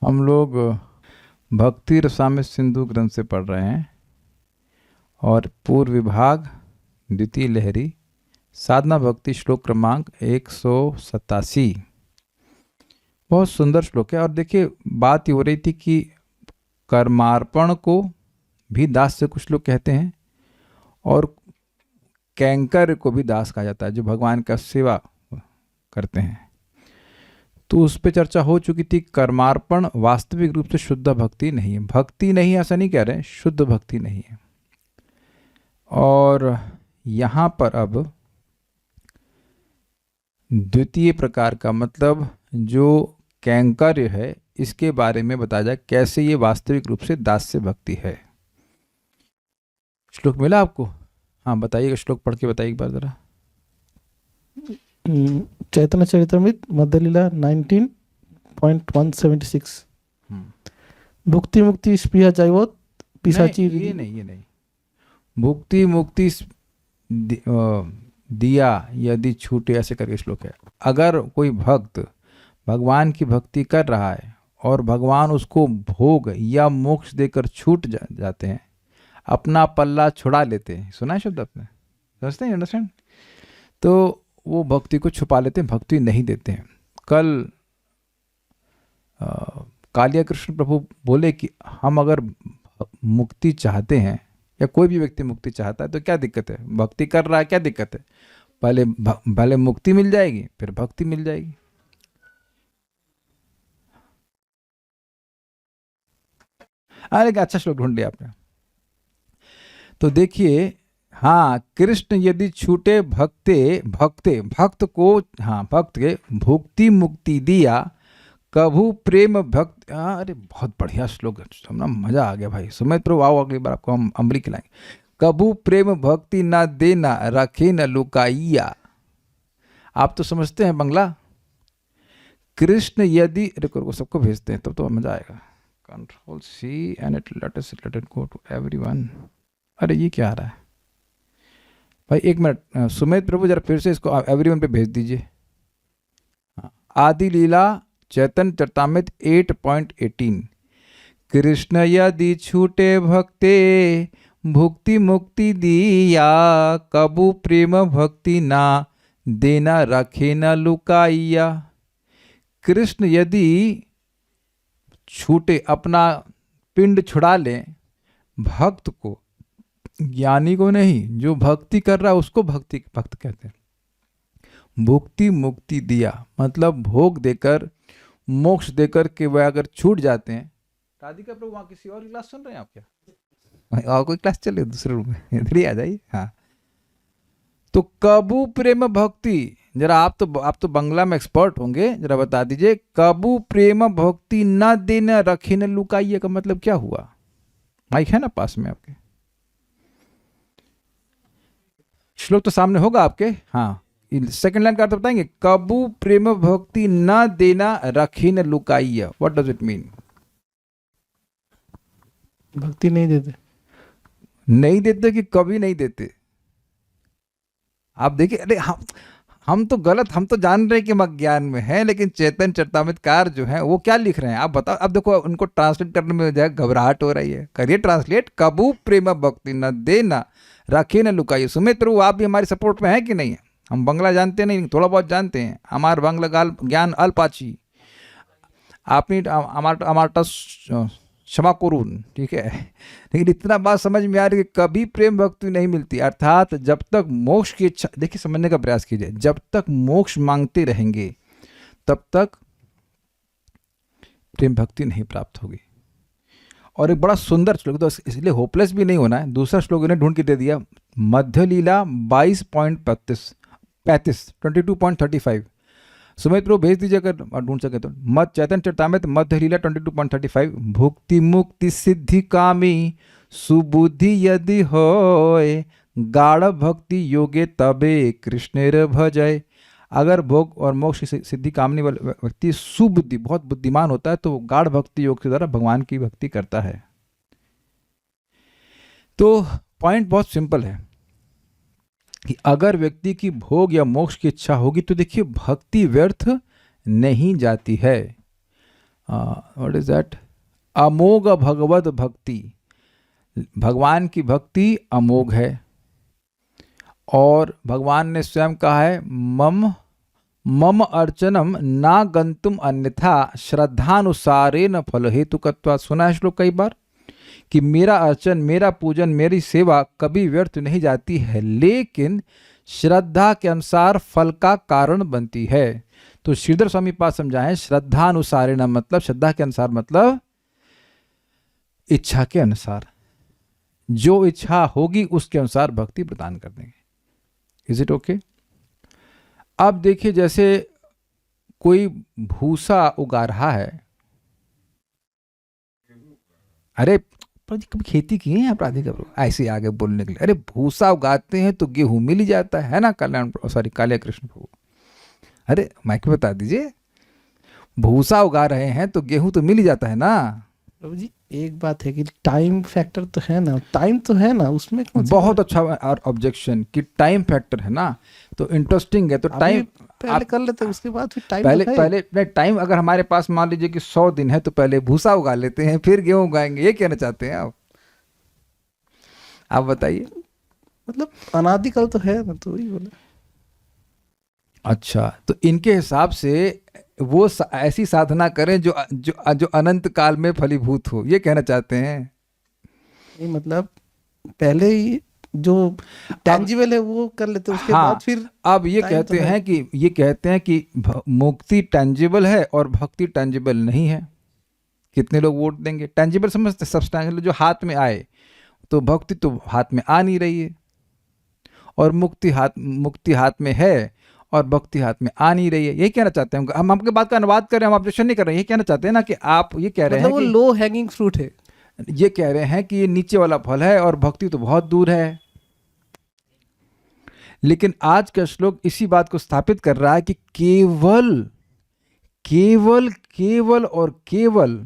हम लोग भक्ति रसामृत सिंधु ग्रंथ से पढ़ रहे हैं और पूर्व विभाग द्वितीय लहरी साधना भक्ति श्लोक क्रमांक 187। बहुत सुंदर श्लोक है। और देखिए, बात ये हो रही थी कि कर्मार्पण को भी दास से कुछ लोग कहते हैं और कैंकर को भी दास कहा जाता है, जो भगवान का सेवा करते हैं। तो उस पर चर्चा हो चुकी थी। कर्मार्पण वास्तविक रूप से शुद्ध भक्ति नहीं है। भक्ति नहीं है ऐसा नहीं कह रहे हैं, शुद्ध भक्ति नहीं है। और यहाँ पर अब द्वितीय प्रकार का, मतलब जो कैंकर्य है, इसके बारे में बताया जाए कैसे ये वास्तविक रूप से दास्य भक्ति है। श्लोक मिला आपको? हाँ बताइएगा, श्लोक पढ़ के बताइए एक बार जरा। चैतन्य चरितमृत मध्य लीला 19.176। भुक्ति मुक्ति स्पृहा जाइवोत पिशाची। ये नहीं भुक्ति मुक्ति दिया यदि छूटे, ऐसे करके श्लोक है। अगर कोई भक्त भगवान की भक्ति कर रहा है और भगवान उसको भोग या मोक्ष देकर छूट जाते हैं, अपना पल्ला छुड़ा लेते हैं। सुना है शब्द आपने? समझते हैं? अंडरस्टैंड? तो वो भक्ति को छुपा लेते हैं, भक्ति नहीं देते हैं। कल कालिया कृष्ण प्रभु बोले कि हम अगर मुक्ति चाहते हैं या कोई भी व्यक्ति मुक्ति चाहता है तो क्या दिक्कत है? भक्ति कर रहा है, क्या दिक्कत है? पहले मुक्ति मिल जाएगी, फिर भक्ति मिल जाएगी। अरे अच्छा श्लोक ढूंढ लिया आपने। तो देखिए, हाँ, कृष्ण यदि छूटे भक्त को, हाँ, भक्त के भुक्ति मुक्ति दिया, कभू प्रेम भक्त। अरे बहुत बढ़िया श्लोक है, सुनना मजा आ गया भाई। सुमित प्रभु आओ, अगली बार आपको हम अमृत खिलाएंगे। कभू प्रेम भक्ति ना देना, रखे न लुकाइया। आप तो समझते हैं बंगला। कृष्ण यदि, रुको सबको भेजते हैं तब तो मजा आएगा। Control C and let it go to everyone. अरे ये क्या आ रहा है भाई? एक मिनट सुमित प्रभु, जरा फिर से इसको एवरीवन पे भेज दीजिए। आदि लीला चैतन्य चरितामृत 8.18। कृष्ण यदि छूटे भक्ते, भुक्ति मुक्ति दिया, कबू प्रेम भक्ति ना देना, रखे न लुकाइया। कृष्ण यदि छूटे, अपना पिंड छुड़ा लें, भक्त को, ज्ञानी को नहीं, जो भक्ति कर रहा है उसको भक्त कहते हैं। भुक्ति मुक्ति दिया मतलब भोग देकर, मोक्ष देकर के वह अगर छूट जाते हैं। राधिका प्रभु वहाँ किसी और क्लास सुन रहे हैं आप क्या? और कोई क्लास चले दूसरे रूम में, इधर ही आ जाइए। हाँ, तो कबू प्रेम भक्ति, जरा आप तो बंगला में एक्सपर्ट होंगे, जरा बता दीजिए, कबू प्रेम भक्ति न देना, रखे न लुकाइए का मतलब क्या हुआ? माइक है ना पास में आपके? श्लोक तो सामने होगा आपके। हाँ, सेकंड लाइन का अर्थ बताएंगे। कबू प्रेम भक्ति न देना, रखे न लुकाइया। What does it mean? भक्ति नहीं देते कि कभी नहीं देते? आप देखिए, अरे हम तो गलत, हम तो जान रहे हैं कि हम अज्ञान में हैं, लेकिन चैतन्य चरितामृतकार जो है वो क्या लिख रहे हैं आप बताओ। अब देखो, उनको ट्रांसलेट करने में जो है घबराहट हो रही है। करिए ट्रांसलेट। कबू प्रेम भक्ति न देना, रखे न लुकाइए। सुमित प्रभु आप भी हमारी सपोर्ट में है कि नहीं है? हम बंगला जानते नहीं, थोड़ा बहुत जानते हैं। हमारा बंगला ज्ञान अल्पाची। आपने हमारा क्षमा करून, ठीक है, लेकिन इतना बात समझ में आ रही है कि कभी प्रेम भक्ति नहीं मिलती। अर्थात जब तक मोक्ष की इच्छा, देखिए समझने का प्रयास कीजिए, जब तक मोक्ष मांगते रहेंगे तब तक प्रेम भक्ति नहीं प्राप्त होगी। और एक बड़ा सुंदर श्लोक, तो इसलिए होपलेस भी नहीं होना है। दूसरा श्लोक इन्हें ढूंढ के दे दिया, मध्य लीला 22.35। सुमित प्रभु भेज दीजिए अगर ढूंढ सके तो। मत चैतन्य चरितामृत मध्य लीला 22.35। भुक्ति मुक्ति सिद्धि कामी, सुबुद्धि यदि होय, गाढ़ भक्ति योगे तबे कृष्णेर भजय। अगर भोग और मोक्ष सिद्धि कामनी वाला व्यक्ति सुबुद्धि, बहुत बुद्धिमान होता है, तो गाढ़ भक्ति योग के द्वारा भगवान की भक्ति करता है। तो पॉइंट बहुत सिंपल है कि अगर व्यक्ति की भोग या मोक्ष की इच्छा होगी तो देखिए भक्ति व्यर्थ नहीं जाती है। व्हाट इज दैट, अमोघ भगवत भक्ति, भगवान की भक्ति अमोघ है। और भगवान ने स्वयं कहा है मम मम अर्चनम ना गंतुम अन्यथा श्रद्धानुसारेण फल हेतुकत्वा। सुना है श्लोक कई बार कि मेरा अर्चन, मेरा पूजन, मेरी सेवा कभी व्यर्थ नहीं जाती है, लेकिन श्रद्धा के अनुसार फल का कारण बनती है। तो श्रीधर स्वामी पास समझाएं श्रद्धानुसारेण मतलब, श्रद्धा के अनुसार मतलब इच्छा के अनुसार, जो इच्छा होगी उसके अनुसार भक्ति प्रदान कर देंगे। Is it okay? अब देखिए जैसे कोई भूसा उगा रहा है, अरे पर जी कभी खेती की है आप राधिका प्रभु? ऐसे आगे बोलने के लिए, अरे भूसा उगाते हैं तो गेहूं मिल ही जाता है ना कल्याण, सॉरी कालिया कृष्ण प्रभु, अरे माइक में बता दीजिए, भूसा उगा रहे हैं तो गेहूं तो मिल ही जाता है ना। प्रभु जी एक बात है कि टाइम फैक्टर तो है ना, टाइम तो है ना उसमें कौन सी बहुत अच्छा ऑब्जेक्शन कि टाइम फैक्टर है ना, तो इंटरेस्टिंग है। तो टाइम पहले कर लेते हैं, उसके बाद फिर टाइम पहले तो है। पहले टाइम अगर हमारे पास मान लीजिए कि 100 दिन है तो पहले भूसा उगा लेते हैं फिर गेहूं उगाएंगे, ये कहना चाहते हैं आप बताइए। मतलब अनादिकाल तो है ना, तो वही बोला। अच्छा, तो इनके हिसाब से वो ऐसी साधना करें जो जो जो अनंत काल में फलीभूत हो, ये कहना चाहते हैं। नहीं मतलब पहले ही जो टेंजिबल है वो कर लेते हैं, उसके हाँ, बाद फिर अब ये time कहते तो है। हैं कि ये कहते हैं कि मुक्ति टेंजिबल है और भक्ति टेंजिबल नहीं है। कितने लोग वोट देंगे? टेंजिबल समझते, सब्सटेंशियल जो हाथ में आए, तो भक्ति तो हाथ में आ नहीं रही है, और मुक्ति हाथ में है और भक्ति हाथ में आ नहीं रही है, यही कहना चाहते हैं। हम आपकी बात का अनुवाद कर रहे हैं, हम ऑब्जेक्शन नहीं कर रहे हैं, ये कहना चाहते हैं ना कि आप ये कह रहे मतलब हैं वो कि लो हैंगिंग फ्रूट है। ये कह रहे हैं कि ये नीचे वाला फल है और भक्ति तो बहुत दूर है। लेकिन आज का श्लोक इसी बात को स्थापित कर रहा है कि केवल केवल केवल और केवल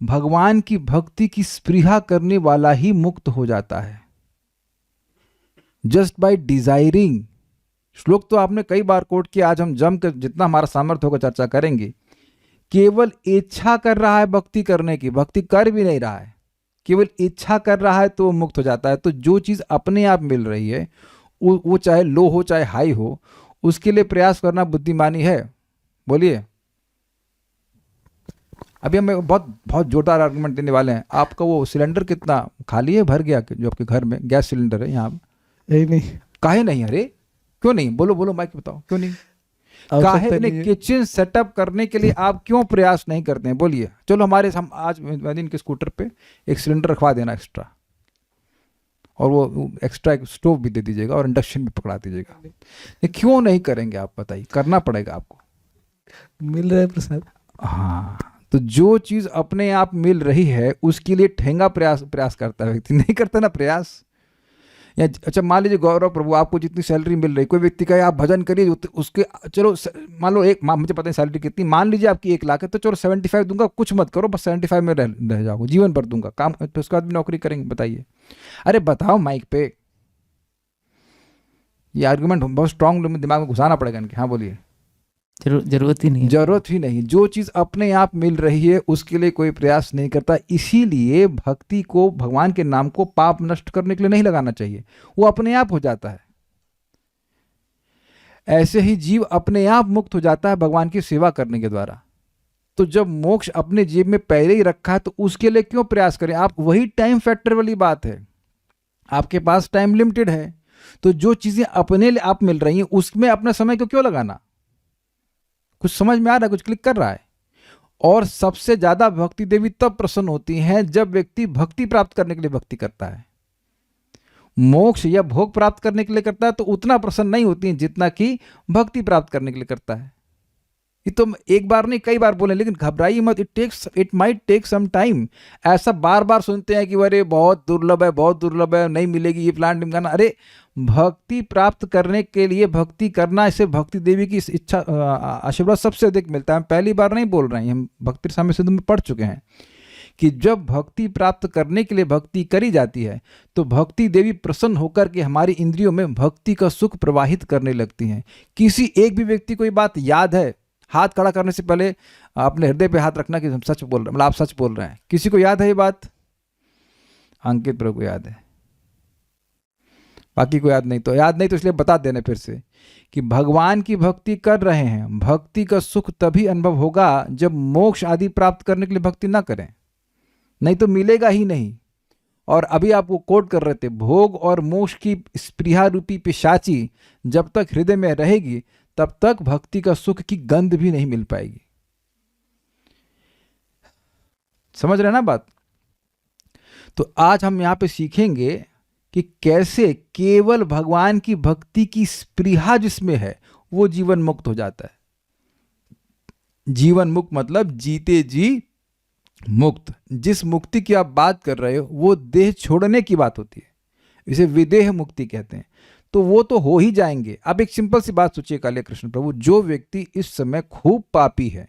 भगवान की भक्ति की स्पृहा करने वाला ही मुक्त हो जाता है, जस्ट बाय डिजायरिंग। श्लोक तो आपने कई बार कोट किया, आज हम जम कर जितना हमारा सामर्थ्य होगा चर्चा करेंगे। केवल इच्छा कर रहा है भक्ति करने की, भक्ति कर भी नहीं रहा है, केवल इच्छा कर रहा है तो वो मुक्त हो जाता है। तो जो चीज़ अपने आप मिल रही है, वो चाहे लो हो चाहे हाई हो, उसके लिए प्रयास करना बुद्धिमानी है। बोलिए। अभी हम बहुत जोरदार आर्गुमेंट देने वाले हैं। आपका वो सिलेंडर कितना खाली है, भर गया जो आपके घर में गैस सिलेंडर है? यहाँ नहीं काहे नहीं? अरे क्यों नहीं? बोलो बोलो, माइक बताओ, क्यों नहीं? काहे नहीं? किचन सेटअप करने के लिए आप क्यों प्रयास नहीं करते हैं? बोलिए। चलो हम आज इनके स्कूटर पे एक सिलेंडर रखवा देना एक्स्ट्रा, और वो एक्स्ट्रा एक स्टोव भी दे दीजिएगा और इंडक्शन भी पकड़ा दीजिएगा। ये क्यों नहीं करेंगे आप बताइए? करना पड़ेगा आपको, मिल रहा है प्रसाद। हाँ, तो जो चीज अपने आप मिल रही है उसके लिए ठेंगा प्रयास करता है व्यक्ति, नहीं करता ना प्रयास। या अच्छा मान लीजिए गौरव प्रभु, आपको जितनी सैलरी मिल रही, कोई व्यक्ति कहे आप भजन करिए, उसके चलो मान लो मुझे पता नहीं सैलरी कितनी, मान लीजिए आपकी 1 लाख है, तो चलो 75 दूंगा, कुछ मत करो, बस 75 में रह जाओ, जीवन भर दूंगा काम, तो उसके बाद भी नौकरी करेंगे? बताइए। अरे बताओ माइक पे, ये आर्गुमेंट बहुत स्ट्रांग दिमाग में घुसाना पड़ेगा इनके। हाँ बोलिए। जरूरत ही नहीं है। जरूरत ही नहीं, जो चीज अपने आप मिल रही है उसके लिए कोई प्रयास नहीं करता। इसीलिए भक्ति को, भगवान के नाम को पाप नष्ट करने के लिए नहीं लगाना चाहिए, वो अपने आप हो जाता है। ऐसे ही जीव अपने आप मुक्त हो जाता है भगवान की सेवा करने के द्वारा। तो जब मोक्ष अपने जेब में पहले ही रखा है तो उसके लिए क्यों प्रयास करें आप? वही टाइम फैक्टर वाली बात है, आपके पास टाइम लिमिटेड है, तो जो चीजें अपने लिए आप मिल रही हैं उसमें अपना समय को क्यों लगाना? कुछ समझ में आ रहा है? कुछ क्लिक कर रहा है? और सबसे ज्यादा भक्ति देवी तब प्रसन्न होती हैं जब व्यक्ति भक्ति प्राप्त करने के लिए भक्ति करता है। मोक्ष या भोग प्राप्त करने के लिए करता है तो उतना प्रसन्न नहीं होती है जितना कि भक्ति प्राप्त करने के लिए करता है। ये तो एक बार नहीं कई बार बोले, लेकिन घबराइए मत, it might take some time. ऐसा बार बार सुनते हैं कि अरे बहुत दुर्लभ है, बहुत दुर्लभ है, नहीं मिलेगी ये प्लान ढिमकाना। अरे भक्ति प्राप्त करने के लिए भक्ति करना, इसे भक्ति देवी की इच्छा आशीर्वाद सबसे अधिक मिलता है। हम पहली बार नहीं बोल रहे हैं, हम भक्ति रसामृत सिंधु में पढ़ चुके हैं कि जब भक्ति प्राप्त करने के लिए भक्ति करी जाती है तो भक्ति देवी प्रसन्न होकर के हमारी इंद्रियों में भक्ति का सुख प्रवाहित करने लगती हैं। किसी एक भी व्यक्ति को ये बात याद है? हाथ खड़ा करने से पहले अपने हृदय पे हाथ रखना कि हम सच बोल रहे हैं, मतलब आप सच बोल रहे हैं। किसी को याद है ये बात? अंकित प्रभु को याद है, बाकी को याद नहीं। तो याद नहीं तो इसलिए बता देने फिर से कि भगवान की भक्ति कर रहे हैं, भक्ति का सुख तभी अनुभव होगा जब मोक्ष आदि प्राप्त करने के लिए भक्ति ना करें, नहीं तो मिलेगा ही नहीं। और अभी आप वो कोट कर रहे थे, भोग और मोक्ष की स्पृहा रूपी पिशाची जब तक हृदय में रहेगी तब तक भक्ति का सुख की गंध भी नहीं मिल पाएगी। समझ रहे हैं ना बात? तो आज हम यहां पे सीखेंगे कि कैसे केवल भगवान की भक्ति की स्पृहा जिसमें है वो जीवन मुक्त हो जाता है। जीवन मुक्त मतलब जीते जी मुक्त। जिस मुक्ति की आप बात कर रहे हो वो देह छोड़ने की बात होती है, इसे विदेह मुक्ति कहते हैं। तो वो तो हो ही जाएंगे। अब एक सिंपल सी बात सोचिए काले कृष्ण प्रभु, जो व्यक्ति इस समय खूब पापी है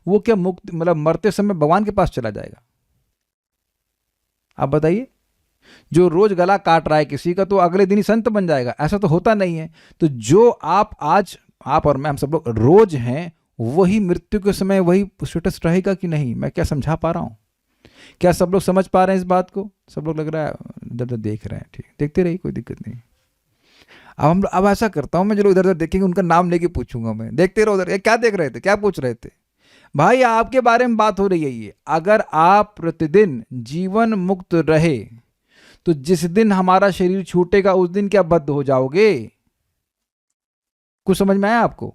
वो क्या मुक्त मतलब मरते समय भगवान के पास चला जाएगा? आप बताइए। जो रोज गला काट रहा है किसी का तो अगले दिन ही संत बन जाएगा? ऐसा तो होता नहीं है। तो जो आज आप और मैं, हम सब लोग रोज हैं, वही मृत्यु के समय वही स्टेटस रहेगा कि नहीं? मैं क्या समझा पा रहा हूं? क्या सब लोग समझ पा रहे हैं इस बात को? सब लोग लग रहा है इधर देख रहे हैं। ठीक, देखते रहिए, कोई दिक्कत नहीं। अब ऐसा करता हूं मैं, जो लोग इधर उधर देखेंगे उनका नाम लेके पूछूंगा मैं, देखते रहो उधर, क्या देख रहे थे, क्या पूछ रहे थे? भाई आपके बारे में बात हो रही है ये। अगर आप प्रतिदिन जीवन मुक्त रहे तो जिस दिन हमारा शरीर छूटेगा उस दिन क्या बद्ध हो जाओगे? कुछ समझ में आया आपको?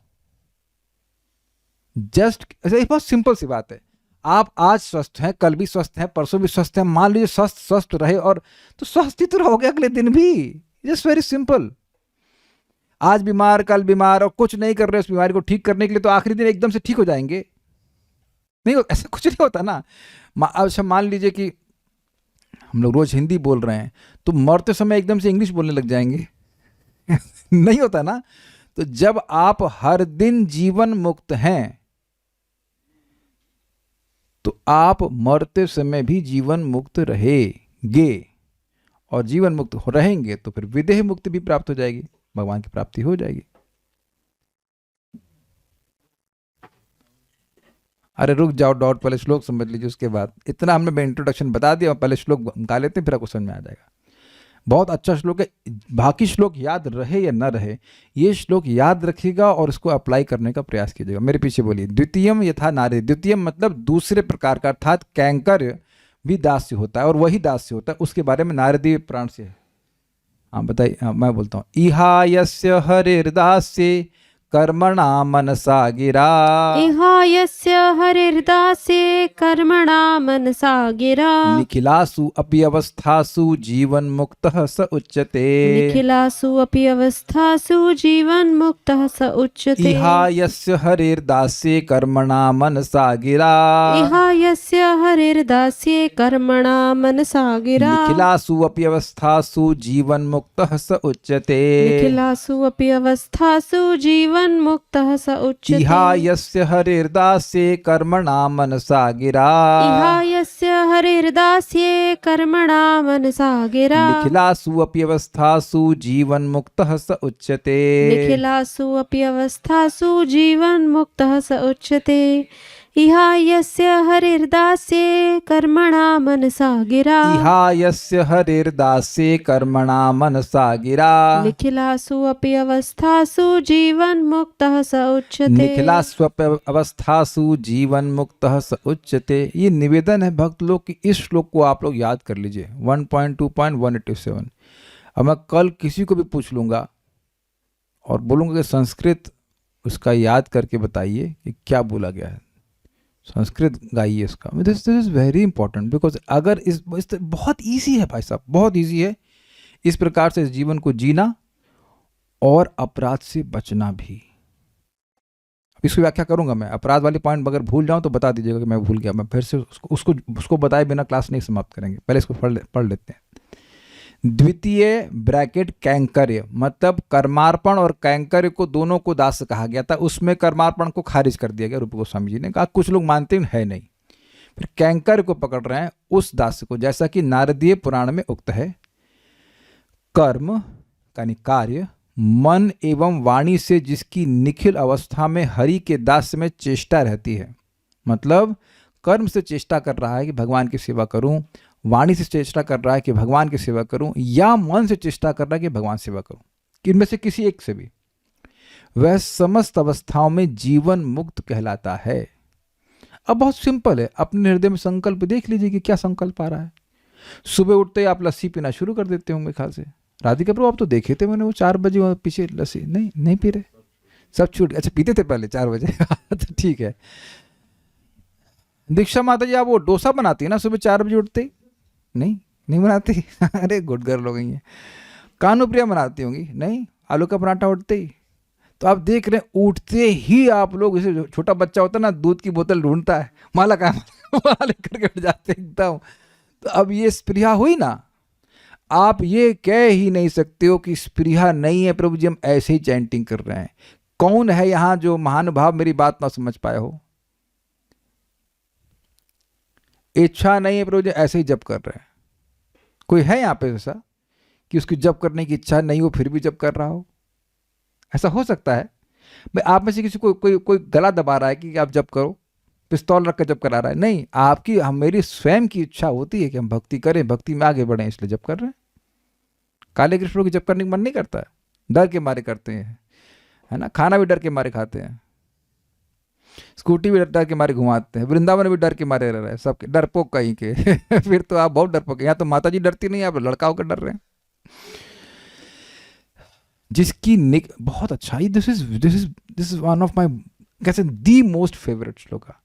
जस्ट ऐसे बहुत सिंपल सी बात है। आप आज स्वस्थ हैं, कल भी स्वस्थ हैं, परसों भी स्वस्थ हैं, मान लीजिए स्वस्थ रहे और तो स्वस्थ ही तो रहोगे अगले दिन भी। Just very simple. आज बीमार, कल बीमार और कुछ नहीं कर रहे उस बीमारी को ठीक करने के लिए, तो आखिरी दिन एकदम से ठीक हो जाएंगे? नहीं, ऐसा कुछ नहीं होता ना। अच्छा मान लीजिए कि हम लोग रोज हिंदी बोल रहे हैं तो मरते समय एकदम से इंग्लिश बोलने लग जाएंगे? नहीं होता ना। तो जब आप हर दिन जीवन मुक्त हैं तो आप मरते समय भी जीवन मुक्त रहेंगे, और जीवन मुक्त रहेंगे तो फिर विदेह मुक्ति भी प्राप्त हो जाएगी, भगवान की प्राप्ति हो जाएगी। अरे रुक जाओ डॉट, पहले श्लोक समझ लीजिए, उसके बाद इतना हमने मैं इंट्रोडक्शन बता दिया, पहले श्लोक गा लेते हैं फिर आपको समझ में आ जाएगा। बहुत अच्छा श्लोक है। बाकी श्लोक याद रहे या ना रहे, ये श्लोक याद रखिएगा और इसको अप्लाई करने का प्रयास कीजिएगा। मेरे पीछे बोलिए, द्वितीयम यथा नारी। द्वितीयम मतलब दूसरे प्रकार का, अर्थात कैंकर भी दास्य होता है और वही दास्य होता है, उसके बारे में नारदीय पुराण से है। हाँ बताइए। मैं बोलता हूँ, इहा यस्य हरिर्दास्य कर्मणा मनसा गिरा। इहायस्य हरिर्दासे कर्मणा मनसा गिरा। निखिलासु अपि अवस्थासु जीवन मुक्तः स उच्यते। निखिलासु अपि अवस्थासु जीवन मुक्तः स उच्यते। इहायस्य हरिर्दासे कर्मणा मनसा गिरा। इहायस्य हरिर्दास्ये कर्मणा मनसा गिरा। निखिलासु अपि अवस्थासु जीवन मुक्तः स उच्यते। निखिलासु अपि अवस्थासु जीवन मुक्तः स उच्यते। इहायस्य हरिर्दासे कर्मणा मनसा गिरा। इहायस्य हरिर्दास्ये कर्मणा मनसा गिरा। निखिलासु अपि अवस्थासु जीवन मुक्तः स उच्यते। निखिलासु अपि अवस्थासु जीवन मुक्तः स उच्यते। इहायस्य हरिर्दास्ये कर्मणा मनसा गिरा। इहायस्य हरिर्दासे कर्मणा मनसा गिरा। निखिलासु अपि अवस्थासु जीवन मुक्तः स उच्यते। निखिलासु अपि अवस्थासु जीवन मुक्तः स उच्यते। ये निवेदन है भक्त लोग कि इस श्लोक को आप लोग याद कर लीजिए, 1.2.187। अब मैं कल किसी को भी पूछ लूंगा और बोलूंगा कि संस्कृत उसका याद करके बताइए कि क्या बोला गया है, संस्कृत गाइए इसका। This is very important, because अगर इस बहुत ईजी है भाई साहब, बहुत ईजी है इस प्रकार से इस जीवन को जीना और अपराध से बचना भी। अब इसकी व्याख्या करूंगा मैं, अपराध वाली पॉइंट अगर भूल जाऊं तो बता दीजिएगा कि मैं भूल गया, मैं फिर से उसको बताए बिना क्लास नहीं समाप्त करेंगे। पहले इसको पढ़ लेते हैं। द्वितीय ब्रैकेट कैंकर्य मतलब कर्मार्पण और कैंकर्य को दोनों को दास कहा गया था, उसमें कर्मार्पण को खारिज कर दिया गया। रूप गोस्वामी जी ने कहा कुछ लोग मानते है नहीं, फिर कैंकर्य को पकड़ रहे हैं उस दास को, जैसा कि नारदीय पुराण में उक्त है। कर्म यानी कार्य मन एवं वाणी से जिसकी निखिल अवस्था में हरि के दास में चेष्टा रहती है, मतलब कर्म से चेष्टा कर रहा है कि भगवान की सेवा करूं, वाणी से चेष्टा कर रहा है कि भगवान की सेवा करूं, या मन से चेष्टा कर रहा है कि भगवान सेवा करूं, इनमें से किसी एक से भी, वह समस्त अवस्थाओं में जीवन मुक्त कहलाता है। अब बहुत सिंपल है, अपने हृदय में संकल्प देख लीजिए कि क्या संकल्प आ रहा है। सुबह उठते ही आप लस्सी पीना शुरू कर देते होंगे ख्याल से। राधिका प्रभु आप तो देखे थे मैंने, वो 4 बजे वहाँ पीछे लस्सी नहीं पी रहे, सब छूट। अच्छा पीते थे पहले 4 बजे तो ठीक है। दीक्षा माता जी आप वो डोसा बनाती है ना सुबह 4 बजे उठते ही? नहीं बनाती अरे गुड गर्ल हो गई है। कानुप्रिया बनाती होंगी? नहीं। आलू का पराठा उठते ही? तो आप देख रहे हैं उठते ही आप लोग, जैसे छोटा बच्चा होता है ना दूध की बोतल ढूंढता है, माला का माला लेकर के उठ जाते एकदम। तो अब ये स्पृहा हुई ना, आप ये कह ही नहीं सकते हो कि स्पृहा नहीं है प्रभु जी, हम ऐसे ही चैंटिंग कर रहे हैं। कौन है यहां जो महानुभाव मेरी बात ना समझ पाए हो? इच्छा नहीं है प्रभु जी, ऐसे ही जप कर रहे हैं। कोई है यहां पे ऐसा कि उसकी जप करने की इच्छा नहीं हो फिर भी जप कर रहा हो? ऐसा हो सकता है? भाई आप में से किसी को कोई गला दबा रहा है कि आप जप करो, पिस्तौल रख कर जप करा रहा है? नहीं, आपकी मेरी स्वयं की इच्छा होती है कि हम भक्ति करें, भक्ति में आगे बढ़ें, इसलिए जप कर रहे हैं। काले कृष्ण की जप करने का मन नहीं करता है, डर के मारे करते हैं, है ना। खाना भी डर के मारे खाते हैं, स्कूटी भी डर के मारे घुमाते हैं, वृंदावन भी डर के मारे रह रहे हैं, सबके डरपोक कहीं के फिर तो आप बहुत डरपोक। यहाँ तो माता जी डरती नहीं, आप लड़का होकर डर रहे हैं। जिसकी बहुत अच्छा, this is one of my कैसे दी मोस्ट फेवरेट श्लोका।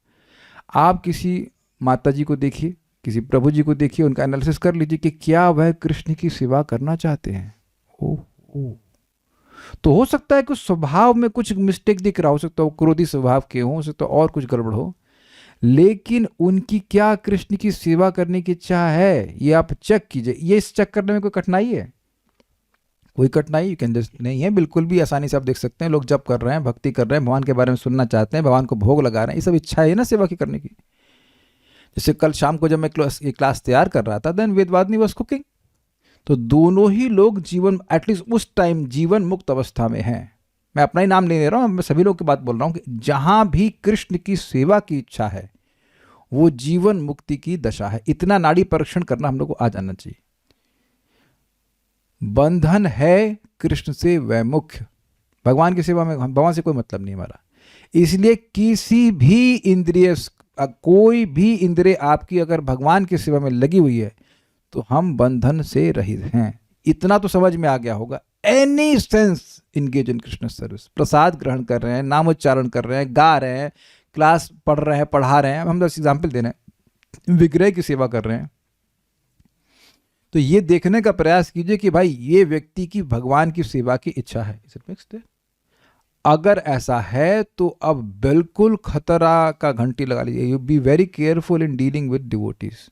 आप किसी माता जी को देखिए, किसी प्रभु जी को देखिए, उनका एनालिसिस कर लीजिए कि क्या वह कृष्ण की सेवा करना चाहते हैं। ओह तो हो सकता है कि स्वभाव में कुछ मिस्टेक दिख रहा, हो सकता है वो क्रोधी स्वभाव के हो सकता है और कुछ गड़बड़ हो, लेकिन उनकी क्या कृष्ण की सेवा करने की इच्छा है ये आप चेक कीजिए। ये इस चेक करने में कोई कठिनाई है? कोई कठिनाई यू कैन जस्ट नहीं है, बिल्कुल भी आसानी से आप देख सकते हैं। लोग जप कर रहे हैं, भक्ति कर रहे हैं, भगवान के बारे में सुनना चाहते हैं, भगवान को भोग लगा रहे हैं, ये सब इच्छा है ना सेवा की करने की। जैसे कल शाम को जब मैं क्लास तैयार कर रहा था, देन वेदवादिनी वाज कुकिंग, तो दोनों ही लोग जीवन एटलीस्ट उस टाइम जीवन मुक्त अवस्था में हैं। मैं अपना ही नाम नहीं ले रहा हूँ, मैं सभी लोग की बात बोल रहा हूँ कि जहां भी कृष्ण की सेवा की इच्छा है वो जीवन मुक्ति की दशा है। इतना नाड़ी परीक्षण करना हम लोग को आ जाना चाहिए। बंधन है कृष्ण से वैमुख्य, भगवान की सेवा में भगवान से कोई मतलब नहीं हमारा। इसलिए किसी भी इंद्रिय, कोई भी इंद्रिय आपकी अगर भगवान की सेवा में लगी हुई है तो हम बंधन से रहित हैं। इतना तो समझ में आ गया होगा। Any sense engage in Krishna service, प्रसाद ग्रहण कर रहे हैं, नामोच्चारण कर रहे हैं, गा रहे हैं, क्लास पढ़ रहे हैं, पढ़ा रहे हैं, हम बस एग्जाम्पल दे रहे हैं, विग्रह की सेवा कर रहे हैं, तो ये देखने का प्रयास कीजिए कि भाई ये व्यक्ति की भगवान की सेवा की इच्छा है। अगर ऐसा है तो अब बिल्कुल खतरा का घंटी लगा लीजिए। You be very careful in dealing with devotees,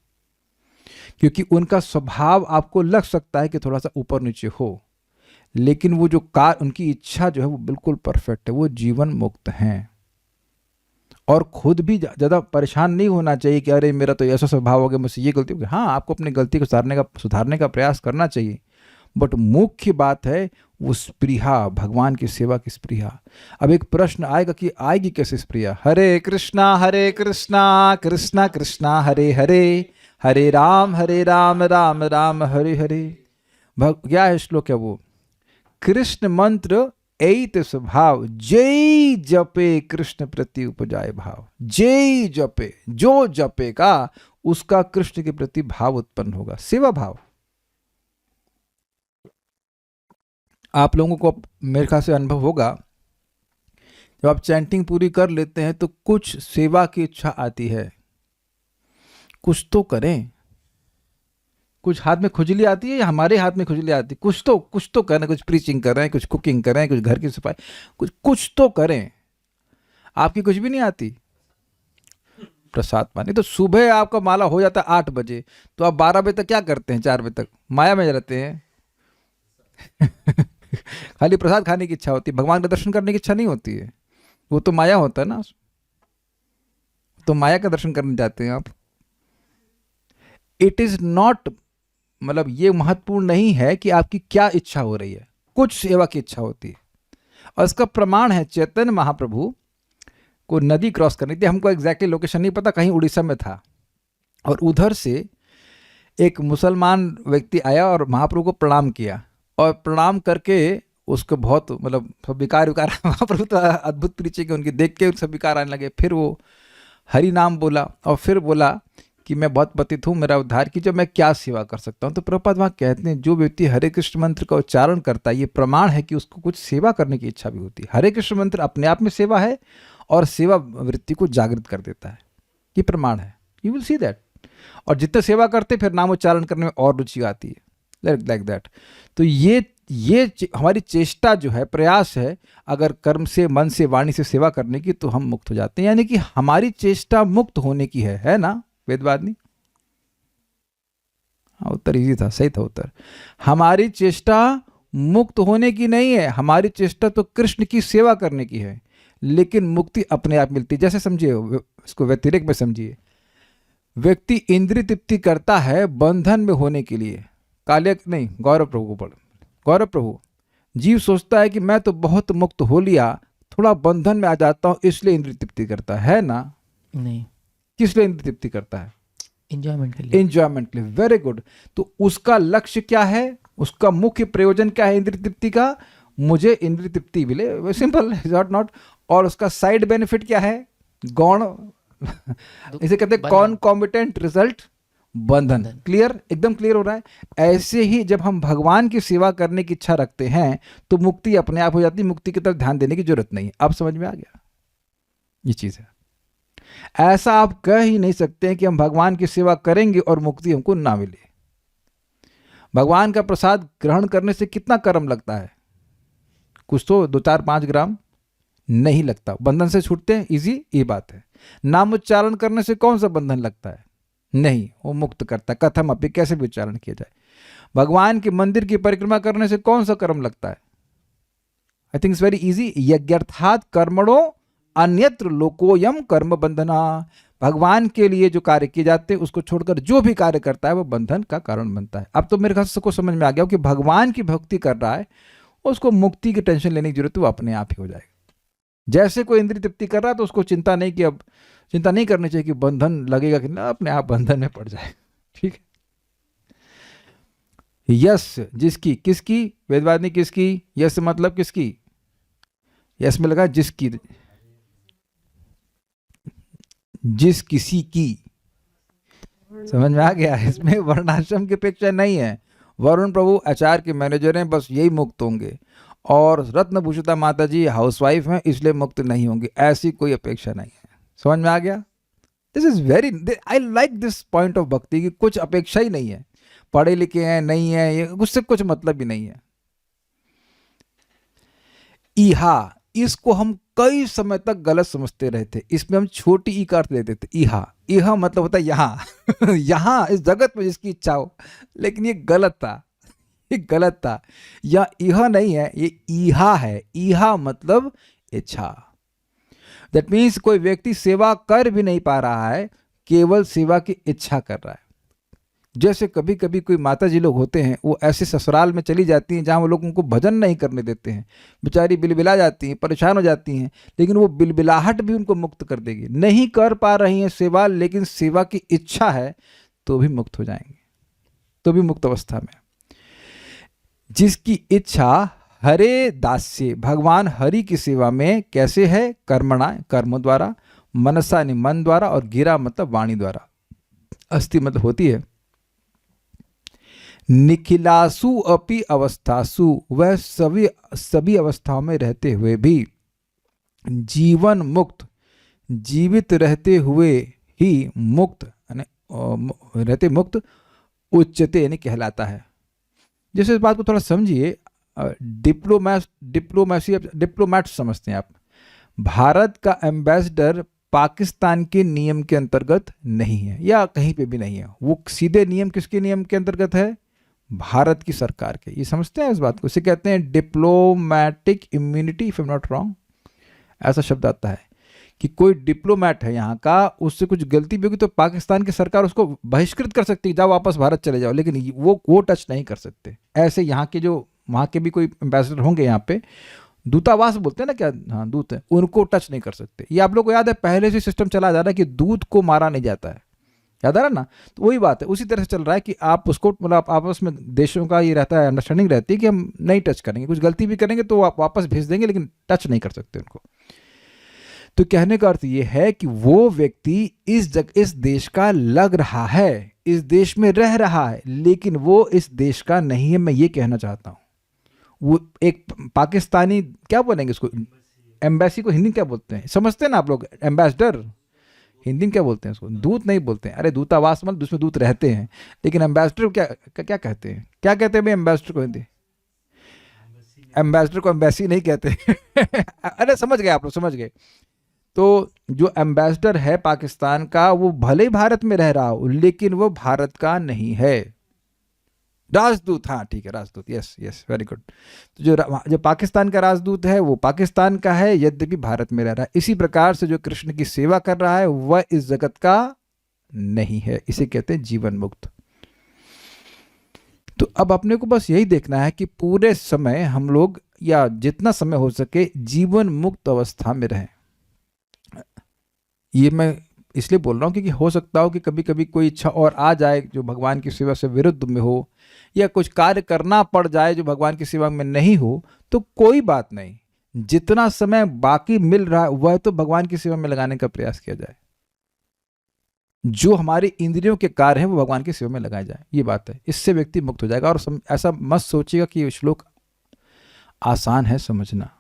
क्योंकि उनका स्वभाव आपको लग सकता है कि थोड़ा सा ऊपर नीचे हो, लेकिन वो जो उनकी इच्छा जो है वो बिल्कुल परफेक्ट है, वो जीवन मुक्त हैं। और खुद भी ज़्यादा परेशान नहीं होना चाहिए कि अरे मेरा तो ऐसा स्वभाव हो गया, मुझसे ये गलती हो गई। हाँ, आपको अपनी गलती को सुधारने का प्रयास करना चाहिए, बट मुख्य बात है वो स्पृहा, भगवान की सेवा की स्पृहा। अब एक प्रश्न आएगा कि आएगी कैसे स्पृहा? हरे कृष्णा कृष्णा कृष्णा हरे हरे, हरे राम राम राम हरे हरे। क्या है श्लोक है वो? कृष्ण मंत्र एत स्वभाव, जय जपे कृष्ण प्रति उपजाए भाव। जय जपे, जो जपेगा उसका कृष्ण के प्रति भाव उत्पन्न होगा, सेवा भाव। आप लोगों को मेरे ख्याल से अनुभव होगा, जब आप चैंटिंग पूरी कर लेते हैं तो कुछ सेवा की इच्छा आती है, कुछ तो करें। कुछ हाथ में खुजली आती है या हमारे हाथ में खुजली आती है, कुछ तो करें, कुछ प्रीचिंग करें, कुछ कुकिंग करें, कुछ घर की सफाई, कुछ तो करें। आपकी कुछ भी नहीं आती प्रसाद पानी, तो सुबह आपका माला हो जाता है 8 बजे, तो आप 12 बजे तक क्या करते हैं? 4 बजे तक माया में रहते हैं खाली प्रसाद खाने की इच्छा होती है, भगवान का दर्शन करने की इच्छा नहीं होती है। वो तो माया होता है ना, तो माया का दर्शन करने जाते हैं आप। इट इज नॉट, मतलब ये महत्वपूर्ण नहीं है कि आपकी क्या इच्छा हो रही है, कुछ सेवा की इच्छा होती है। और इसका प्रमाण है, चैतन्य महाप्रभु को नदी क्रॉस करनी थी, हमको एग्जैक्टली लोकेशन नहीं पता, कहीं उड़ीसा में था, और उधर से एक मुसलमान व्यक्ति आया और महाप्रभु को प्रणाम किया, और प्रणाम करके उसको बहुत मतलब सब विकार महाप्रभु तो अद्भुत तरीके के उनके देख के सब विकार आने लगे। फिर वो हरि नाम बोला और फिर बोला कि मैं बहुत पतित हूँ, मेरा उद्धार कीजिए, मैं क्या सेवा कर सकता हूँ। तो प्रभुपाद वहाँ कहते हैं जो व्यक्ति हरे कृष्ण मंत्र का उच्चारण करता है, ये प्रमाण है कि उसको कुछ सेवा करने की इच्छा भी होती है। हरे कृष्ण मंत्र अपने आप में सेवा है और सेवा वृत्ति को जागृत कर देता है, ये प्रमाण है। You will see that. और जितने सेवा करते फिर नाम उच्चारण करने में और रुचि आती है, लाइक दैट। तो ये हमारी चेष्टा जो है, प्रयास है, अगर कर्म से, मन से, वाणी से सेवा करने की, तो हम मुक्त हो जाते हैं। यानी कि हमारी चेष्टा मुक्त होने की है ना वेदवादिनी? हाँ, उत्तर इजी था, सही था उत्तर। हमारी चेष्टा मुक्त होने की नहीं है, हमारी चेष्टा तो कृष्ण की सेवा करने की है, लेकिन मुक्ति अपने आप मिलती है। जैसे समझिए, इसको व्यतिरेक में समझिए, व्यक्ति इंद्रिय तृप्ति करता है बंधन में होने के लिए, काले नहीं, गौरव प्रभु को पढ़, गौरव प्रभु, जीव सोचता है कि मैं तो बहुत मुक्त हो लिया, थोड़ा बंधन में आ जाता हूं, इसलिए इंद्रिय तृप्ति करता है ना? नहीं, किस लिए इंद्रिय तृप्ति करता है? एंजॉयमेंट के लिए। एंजॉयमेंट के लिए। Very good. तो उसका लक्ष्य क्या है, उसका मुख्य प्रयोजन क्या है इंद्रिय तृप्ति का? मुझे इंद्रिय तृप्ति मिले, सिंपल नॉट। और उसका साइड बेनिफिट क्या है? गौण, इसे कहते हैं कॉन्कॉमिटेंट रिजल्ट, बंधन। क्लियर, एकदम क्लियर हो रहा है। ऐसे ही जब हम भगवान की सेवा करने की इच्छा रखते हैं तो मुक्ति अपने आप हो जाती है, मुक्ति की तरफ ध्यान देने की जरूरत नहीं है। अब समझ में आ गया? ये चीज है। ऐसा आप कह ही नहीं सकते हैं कि हम भगवान की सेवा करेंगे और मुक्ति हमको ना मिले। भगवान का प्रसाद ग्रहण करने से कितना कर्म लगता है? कुछ तो 2-4-5 ग्राम नहीं लगता, बंधन से छूटते हैं, इजी, ये बात है। नाम उच्चारण करने से कौन सा बंधन लगता है? नहीं, वो मुक्त करता है। कथम अपि, कैसे भी उच्चारण किया जाए। भगवान के मंदिर की परिक्रमा करने से कौन सा कर्म लगता है? I think it's very easy, यज्ञार्थात् कर्मणो अन्यत्र लोकोयम कर्म बंधना। भगवान के लिए जो कार्य किए जाते हैं उसको छोड़कर जो भी कार्य करता है वो बंधन का कारण बनता है। अब तो मेरे ख्याल से सबको समझ में आ गया कि भगवान की भक्ति कर रहा है, उसको मुक्ति की टेंशन लेने की जरूरत है, वो अपने आप ही हो जाएगा। जैसे कोई इंद्रिय तृप्ति कर रहा है तो उसको चिंता नहीं कि अब चिंता नहीं करनी चाहिए कि बंधन लगेगा कि ना, अपने आप बंधन में पड़ जाए। ठीक है। यस जिसकी, किसकी? वेदवादिनी किसकी? यस मतलब किसकी? यस में लगा जिसकी, जिस किसी की। समझ में आ गया? इसमें वर्णाश्रम की अपेक्षा नहीं है। वरुण प्रभु आचार्य के मैनेजर हैं, बस यही मुक्त होंगे, और रत्नभूषिता माता जी हाउसवाइफ हैं इसलिए मुक्त नहीं होंगे, ऐसी कोई अपेक्षा नहीं है। समझ में आ गया? This is very, I like this point of भक्ति की कुछ अपेक्षा ही नहीं है। पढ़े लिखे हैं नहीं है, ये उससे कुछ मतलब भी नहीं है। इहा, इसको हम कई समय तक गलत समझते रहे थे। इसमें हम छोटी ई का अर्थ लेते थे। इहा, इहा मतलब होता है यहाँ यहाँ इस जगत में जिसकी इच्छा हो, लेकिन ये गलत था, ये गलत था। या इहा नहीं है, ये इहा है। इहा मतलब इच्छा। दैट मीन्स कोई व्यक्ति सेवा कर भी नहीं पा रहा है, केवल सेवा की इच्छा कर रहा है। जैसे कभी कभी कोई माता जी लोग होते हैं, वो ऐसे ससुराल में चली जाती हैं जहाँ वो लोग उनको भजन नहीं करने देते हैं, बेचारी बिलबिला जाती हैं, परेशान हो जाती हैं, लेकिन वो बिलबिलाहट भी उनको मुक्त कर देगी। नहीं कर पा रही हैं सेवा, लेकिन सेवा की इच्छा है तो भी मुक्त हो जाएंगे, तो भी मुक्त अवस्था में। जिसकी इच्छा हरे दास्य, भगवान हरि की सेवा में कैसे है? कर्मणा, कर्म द्वारा, मनसा यानी मन द्वारा, और गिरा मतलब वाणी द्वारा, अस्थि मतलब होती है। निखिलासु अपि अवस्थासु, वह सभी अवस्थाओं में रहते हुए भी जीवन मुक्त, जीवित रहते हुए ही मुक्त रहते मुक्त उच्चते यानी कहलाता है। जैसे इस बात को थोड़ा समझिए, डिप्लोमैट समझते हैं आप। भारत का एम्बेसडर पाकिस्तान के नियम के अंतर्गत नहीं है, या कहीं पे भी नहीं है। वो सीधे नियम किसके नियम के अंतर्गत है? भारत की सरकार के। ये समझते हैं इस बात को? इसे कहते हैं diplomatic immunity, if I am not wrong, ऐसा शब्द आता है कि कोई डिप्लोमैट है यहाँ का, उससे कुछ गलती भी होगी तो पाकिस्तान की सरकार उसको बहिष्कृत कर सकती है, जाओ वापस भारत चले जाओ, लेकिन वो टच नहीं कर सकते। ऐसे यहाँ के जो वहाँ के भी कोई एम्बेसडर होंगे यहाँ पे, दूतावास बोलते हैं ना, क्या, हाँ दूत है, उनको टच नहीं कर सकते। ये आप लोग को याद है, पहले से सिस्टम चला जा रहा है कि दूत को मारा नहीं जाता है, याद आ रहा ना। तो वही बात है, उसी तरह से चल रहा है कि आप उसको, मतलब आप आपस में देशों का ये रहता है, अंडरस्टैंडिंग रहती है कि हम नहीं टच करेंगे, कुछ गलती भी करेंगे तो आप वापस भेज देंगे, लेकिन टच नहीं कर सकते उनको। तो कहने का अर्थ ये है कि वो व्यक्ति इस देश का लग रहा है, इस देश में रह रहा है, लेकिन वो इस देश का नहीं है, मैं ये कहना चाहता हूँ। वो एक पाकिस्तानी, क्या बोलेंगे इसको, एम्बेसी को हिंदी क्या बोलते हैं, समझते हैं ना आप लोग, एम्बेसडर हिंदी में क्या बोलते हैं उसको, दूत नहीं बोलते हैं, अरे दूतावास मतलब उसमें दूत रहते हैं, लेकिन एम्बेसडर क्या कहते हैं, क्या कहते हैं भाई एम्बेसडर को हिंदी, एम्बेसडर को एम्बेसी नहीं कहते अरे समझ गए आप लोग, समझ गए। तो जो एम्बेसडर है पाकिस्तान का, वो भले ही भारत में रह रहा हो, लेकिन वो भारत का नहीं है, राजदूत, हाँ ठीक है, राजदूत, यस यस, वेरी गुड। तो जो पाकिस्तान का राजदूत है वो पाकिस्तान का है, यद्यपि भारत में रह रहा है। इसी प्रकार से जो कृष्ण की सेवा कर रहा है वह इस जगत का नहीं है, इसे कहते हैं जीवन मुक्त। तो अब अपने को बस यही देखना है कि पूरे समय हम लोग, या जितना समय हो सके, जीवन मुक्त अवस्था में रहें। ये मैं इसलिए बोल रहा हूँ क्योंकि हो सकता हो कि कभी कभी कोई इच्छा और आ जाए जो भगवान की सेवा से विरुद्ध में हो, या कुछ कार्य करना पड़ जाए जो भगवान की सेवा में नहीं हो, तो कोई बात नहीं, जितना समय बाकी मिल रहा है वह तो भगवान की सेवा में लगाने का प्रयास किया जाए। जो हमारी इंद्रियों के कार्य हैं वो भगवान की सेवा में लगाए जाए, ये बात है, इससे व्यक्ति मुक्त हो जाएगा। और ऐसा मत सोचिएगा कि ये श्लोक आसान है समझना।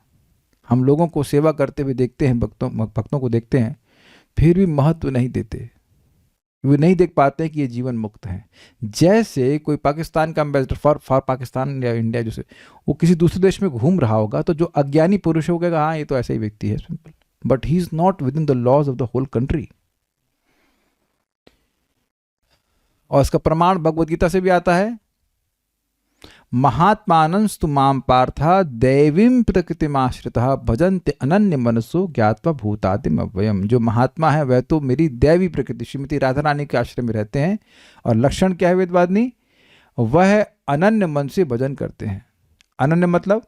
हम लोगों को सेवा करते हुए देखते हैं, भक्तों को देखते हैं, फिर भी महत्व नहीं देते, वो नहीं देख पाते कि ये जीवन मुक्त है। जैसे कोई पाकिस्तान का एम्बेसडर फॉर पाकिस्तान या इंडिया, जैसे वो किसी दूसरे देश में घूम रहा होगा, तो जो अज्ञानी पुरुष होगा, हाँ ये तो ऐसा ही व्यक्ति है, simple, but he is not within the laws of the whole country. और इसका प्रमाण भगवद गीता से भी आता है, महात्मानंस्तु माम पार्था दैवीं प्रकृतिमाश्रितः भजन्ते अनन्य मनसो ज्ञात्वा भूतादिम अव्ययम। जो महात्मा है वह तो मेरी दैवी प्रकृति श्रीमती राधा रानी के आश्रम में रहते हैं, और लक्षण क्या है वेदवादिनी, वह अनन्य मन से भजन करते हैं। अनन्य मतलब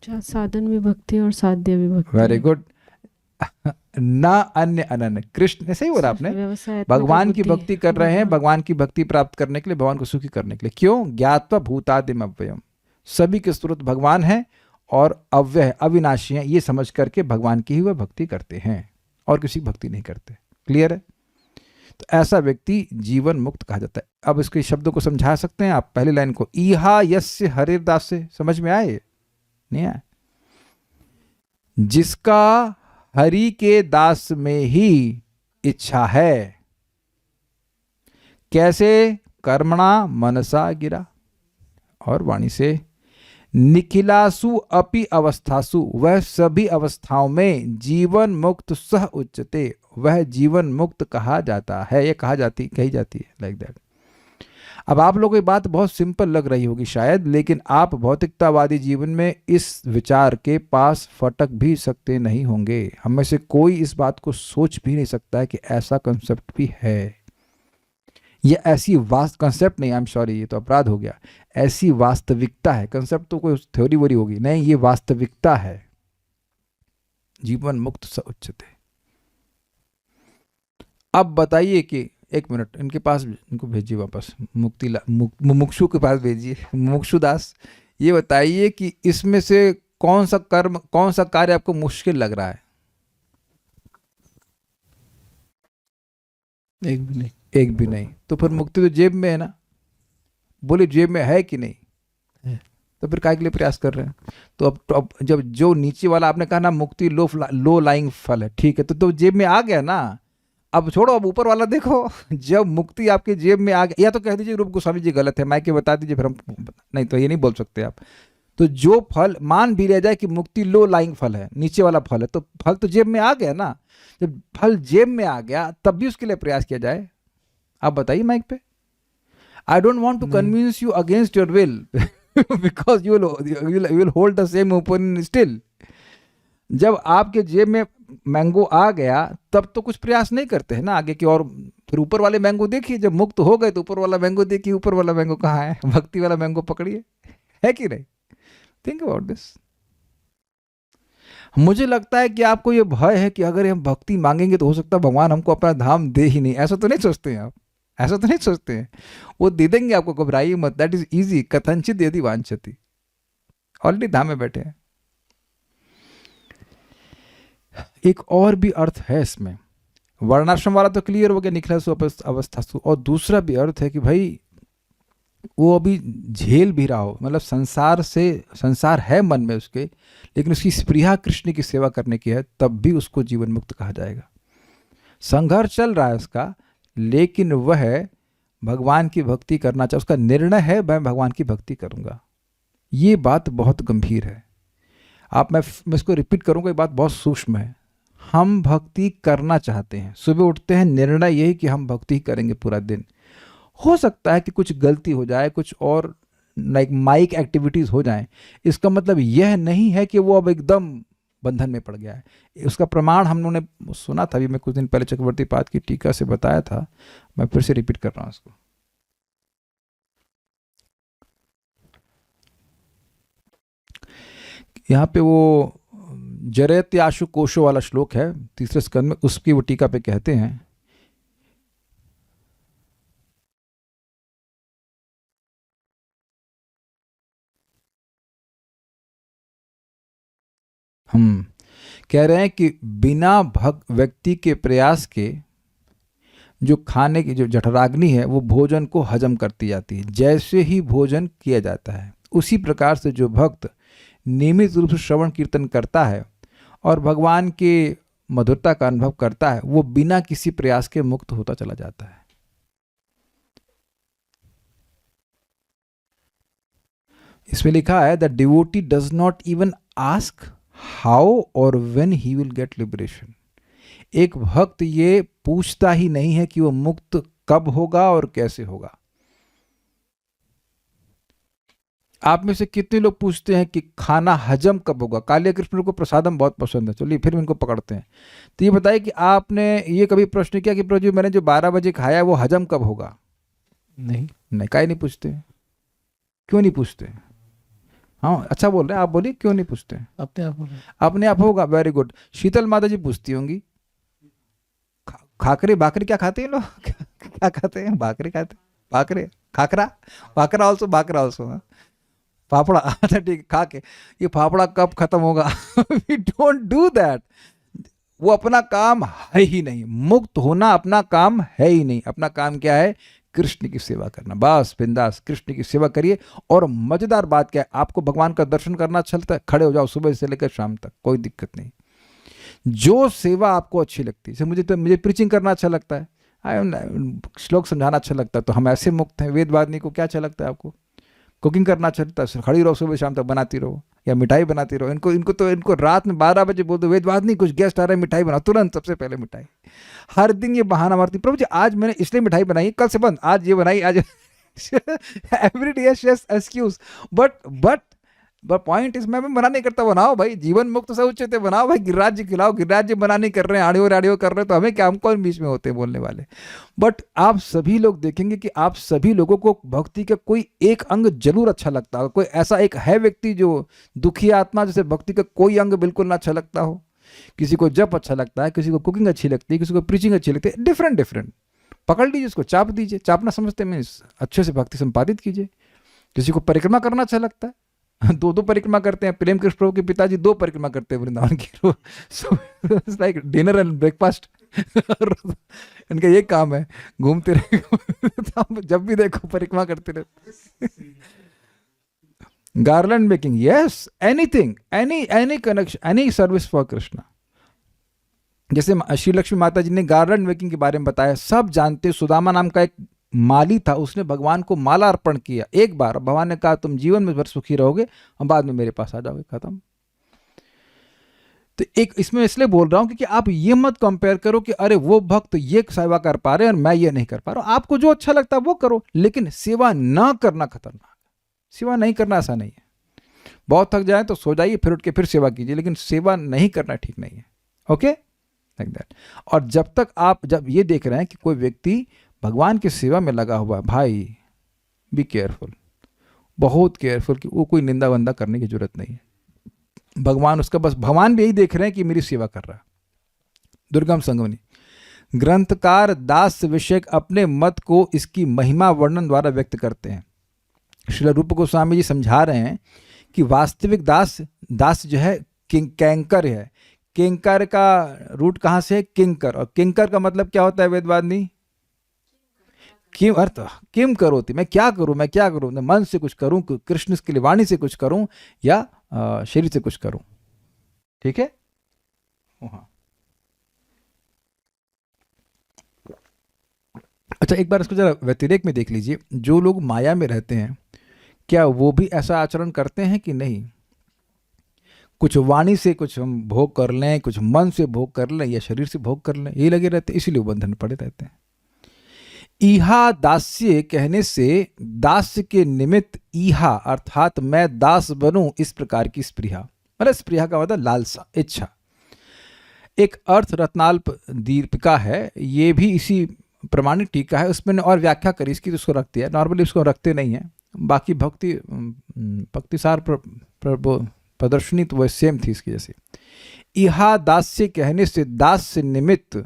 साधन भी भक्ति और साध्य भी भक्ति। वेरी गुड, ना अन्य अनन्य, कृष्ण ने सही बोला आपने, भगवान की भक्ति कर रहे हैं, भगवान की भक्ति प्राप्त करने के लिए, भगवान को सुखी करने के लिए। क्यों? ज्ञात्वा भूतादिम अव्ययम, सभी के स्रोत भगवान है और अव्यय अविनाशी है, ये समझ करके भगवान की ही वह भक्ति करते हैं और किसी की भक्ति नहीं करते। क्लियर है? तो ऐसा व्यक्ति जीवन मुक्त कहा जाता है। अब इसके शब्दों को समझा सकते हैं आप, पहली लाइन को, इहा यस्य हरिर्दास से, समझ में आए? नहीं आए? जिसका हरि के दास में ही इच्छा है, कैसे? कर्मणा मनसा गिरा, और वाणी से, निखिलासु अपि अवस्थासु, वह सभी अवस्थाओं में जीवन मुक्त सह उच्चते, वह जीवन मुक्त कहा जाता है, ये कही जाती है, लाइक दैट। अब आप लोगों की बात बहुत सिंपल लग रही होगी शायद, लेकिन आप भौतिकतावादी जीवन में इस विचार के पास फटक भी सकते नहीं होंगे। हम में से कोई इस बात को सोच भी नहीं सकता है कि ऐसा कंसेप्ट भी है। यह ऐसी कंसेप्ट नहीं, आई एम सॉरी, ये तो अपराध हो गया, ऐसी वास्तविकता है। कंसेप्ट तो कोई थ्योरी वोरी होगी नहीं, ये वास्तविकता है। जीवन मुक्त स उच्चते। अब बताइए कि, एक मिनट, इनके पास, इनको भेजिए वापस, मुमुक्षु के पास भेजिए, मुमुक्षु दास, ये बताइए कि इसमें से कौन सा कर्म, कौन सा कार्य आपको मुश्किल लग रहा है? एक भी नहीं। एक भी नहीं। तो फिर मुक्ति तो जेब में है ना, बोले जेब में है कि नहीं है। तो फिर काय के लिए प्रयास कर रहे हैं? तो अब जब जो नीचे वाला आपने कहा ना, मुक्ति लो लाइंग फल है, ठीक है, तो जेब में आ गया ना। अब छोड़ो, अब ऊपर वाला देखो। जब मुक्ति आपके जेब में आ गया, या तो कह दीजिए रूप गोस्वामी जी गलत है, माइक के बता दीजिए, फिर हम, नहीं तो ये नहीं बोल सकते आप। तो जो फल मान भी रह जाए कि मुक्ति लो लाइंग फल है, नीचे वाला फल है, तो फल तो जेब में आ गया ना। जब फल जेब में आ गया तब भी उसके लिए प्रयास किया जाए। आप बताइए माइक पे। I don't want to convince you against your will because you will hold the same opinion still. जब आपके जेब में मैंगो आ गया तब तो कुछ प्रयास नहीं करते हैं ना आगे की और फिर ऊपर वाले मैंगो देखिए, जब मुक्त हो गए तो ऊपर वाला मैंगो देखिए, ऊपर वाला मैंगो कहाँ है, भक्ति वाला मैंगो पकड़िए, है कि नहीं? Think about this. मुझे लगता है कि आपको ये भय है कि अगर हम भक्ति मांगेंगे तो हो सकता है भगवान हमको अपना धाम दे ही नहीं। ऐसा तो नहीं सोचते हैं आप? ऐसा तो नहीं सोचते हैं? वो दे देंगे आपको, घबराइए मत। दैट इज इजी, कथनचित यदि वांछति, ऑलरेडी धाम में बैठे हैं। एक और भी अर्थ है इसमें, वर्णाश्रम वाला तो क्लियर हो गया, निखिल अवस्था। और दूसरा भी अर्थ है कि भाई वो अभी झेल भी रहा हो, मतलब संसार है मन में उसके, लेकिन उसकी स्पृहा कृष्ण की सेवा करने की है, तब भी उसको जीवन मुक्त कहा जाएगा। संघर्ष चल रहा है उसका, लेकिन वह भगवान की भक्ति करना चाहे, उसका निर्णय है मैं भगवान की भक्ति करूंगा। ये बात बहुत गंभीर है। मैं इसको रिपीट करूंगा, ये बात बहुत सूक्ष्म है। हम भक्ति करना चाहते हैं, सुबह उठते हैं, निर्णय यही कि हम भक्ति करेंगे पूरा दिन। हो सकता है कि कुछ गलती हो जाए, कुछ और लाइक माइक एक्टिविटीज हो जाएं, इसका मतलब यह नहीं है कि वो अब एकदम बंधन में पड़ गया है। उसका प्रमाण हम लोगों ने सुना था, अभी मैं कुछ दिन पहले चक्रवर्ती पाद की टीका से बताया था, मैं फिर से रिपीट कर रहा हूं इसको। यहाँ पे वो जरत्याशु कोशो वाला श्लोक है 3 स्कंद में, उसकी वो टीका पे कहते हैं, हम कह रहे हैं कि बिना व्यक्ति के प्रयास के जो खाने की जो जठराग्नि है वो भोजन को हजम करती जाती है। जैसे ही भोजन किया जाता है, उसी प्रकार से जो भक्त नियमित रूप से श्रवण कीर्तन करता है और भगवान के मधुरता का अनुभव करता है, वो बिना किसी प्रयास के मुक्त होता चला जाता है। इसमें लिखा है the devotee does not even ask how or when he will get liberation. एक भक्त ये पूछता ही नहीं है कि वो मुक्त कब होगा और कैसे होगा। आप में से कितने लोग पूछते हैं कि खाना हजम कब होगा? कालिया कृष्ण को प्रसादम बहुत पसंद है, चलिए फिर इनको पकड़ते हैं। तो ये बताइए कि आपने ये कभी प्रश्न किया कि प्रभु जी मैंने जो 12 बजे खाया वो हजम कब होगा? नहीं, काहे नहीं पूछते? क्यों नहीं पूछते? हाँ अच्छा बोल रहे हैं आप, बोलिए क्यों नहीं पूछते? अपने आप होगा। Very good. शीतल माता जी पूछती होंगी खाकरे बाकरे क्या खाते हैं लोग? क्या खाते हैं? बाकरे खाते, बाकरे, खाकरा, बाकरा ऑल्सो, बाकरा ऑल्सो, फाफड़ा। अच्छा ठीक, खा के ये फाफड़ा कब खत्म होगा? We don't do that. वो अपना काम है ही नहीं, मुक्त होना अपना काम है ही नहीं। अपना काम क्या है? कृष्ण की सेवा करना, बस बिंदास कृष्ण की सेवा करिए। और मजेदार बात क्या है, आपको भगवान का दर्शन करना अच्छा लगता है, खड़े हो जाओ सुबह से लेकर शाम तक, कोई दिक्कत नहीं। जो सेवा आपको अच्छी लगती है, जैसे मुझे प्रीचिंग करना अच्छा लगता है, श्लोक समझाना अच्छा लगता है, तो हम ऐसे मुक्त हैं। वेदवादिनी को क्या अच्छा लगता है? आपको कुकिंग करना अच्छा लगता है, खड़ी रहो सुबह शाम तक बनाती रहो, या मिठाई बनाती रहो। इनको रात में 12 बजे बोल दो वेदवादिनी कुछ गेस्ट आ रहे हैं मिठाई बनाओ, तुरंत सबसे पहले मिठाई। हर दिन ये बहाना मारती, प्रभु जी आज मैंने इसलिए मिठाई बनाई, कल से बंद, आज ये बनाई, आज every day excuse. But point is मैं मना नहीं करता, बनाओ भाई, जीवन मुक्त से उच्चते बनाओ भाई, गिरिराज जी खिलाओ। गिरिराज जी मना नहीं कर रहे हैं, आड़ियो कर रहे हैं, तो हमें क्या, हम कौन बीच में होते हैं बोलने वाले। बट आप सभी लोग देखेंगे कि आप सभी लोगों को भक्ति का कोई एक अंग जरूर अच्छा लगता होगा। कोई ऐसा एक है व्यक्ति जो दुखी आत्मा, जैसे भक्ति का कोई अंग बिल्कुल ना अच्छा लगता हो। किसी को जप अच्छा लगता है, किसी को कुकिंग अच्छी लगती है, किसी को प्रीचिंग अच्छी लगती है, डिफरेंट। पकड़ लीजिए उसको, चाप दीजिए। चापना समझते मीन्स अच्छे से भक्ति संपादित कीजिए। किसी को परिक्रमा करना अच्छा लगता है, 2 परिक्रमा करते हैं। प्रेम कृष्ण प्रभु के पिताजी 2 परिक्रमा करते हैं वृंदावन की, so it's like dinner and breakfast. इनका ये काम है, घूमते रहे जब भी देखो परिक्रमा करते रहे। Garland making, yes, anything, any connection, any service for Krishna. जैसे श्री लक्ष्मी माता जी ने गार्लैंड मेकिंग के बारे में बताया, सब जानते। सुदामा नाम का एक माली था, उसने भगवान को माला अर्पण किया एक बार, भगवान ने कहा तुम जीवन में भर सुखी रहोगे, हम बाद में मेरे पास आ जाओगे, खत्म। तो एक इसमें इसलिए बोल रहा हूं क्योंकि आप ये मत कंपेयर करो कि अरे वो भक्त ये सेवा कर पा रहे हैं और मैं ये नहीं कर पा रहा हूं। आपको जो अच्छा लगता है वो करो, लेकिन सेवा ना करना खतरनाक। सेवा नहीं करना ऐसा नहीं है, बहुत थक जाए तो सो जाइए, फिर उठ के फिर सेवा कीजिए, लेकिन सेवा नहीं करना ठीक नहीं है। Okay, like that. और जब ये देख रहे हैं कि कोई व्यक्ति भगवान की सेवा में लगा हुआ है, भाई बी केयरफुल, बहुत केयरफुल, कि वो कोई निंदा वंदा करने की जरूरत नहीं है। भगवान उसका बस, भगवान भी यही देख रहे हैं कि मेरी सेवा कर रहा है। दुर्गम संगमनी ग्रंथकार दास विषयक अपने मत को इसकी महिमा वर्णन द्वारा व्यक्त करते हैं। श्रील रूप गोस्वामी जी समझा रहे हैं कि वास्तविक दास जो है कैंकर है। किंकर का रूट कहाँ से है? किंकर। और किंकर का मतलब क्या होता है वेदवादी? किम अर्थ किम करोति, मैं क्या करूं, मैं क्या करूं, मैं मन से कुछ करूं, कृष्ण के लिए वाणी से कुछ करूं या शरीर से कुछ करूं। ठीक है। हाँ, अच्छा एक बार इसको जरा व्यतिरेक में देख लीजिए। जो लोग माया में रहते हैं क्या वो भी ऐसा आचरण करते हैं कि नहीं? कुछ वाणी से कुछ हम भोग कर लें, कुछ मन से भोग कर लें या शरीर से भोग कर लें, यही लगे रहते हैं, इसीलिए वो बंधन में पड़े रहते हैं। ईहा दास्य कहने से दास्य के निमित्त ईहा अर्थात मैं दास बनूं, इस प्रकार की स्पृहा, मतलब स्पृहा का मतलब लालसा, इच्छा। एक अर्थ रत्नाल्प दीपिका है, ये भी इसी प्रमाणिक टीका है, उसमें और व्याख्या करी इसकी, तो उसको रखती है। नॉर्मली उसको रखते नहीं है, बाकी भक्तिसार प्रदर्शनी तो वह सेम थी इसकी जैसे। इहा दास्य कहने से दास्य निमित्त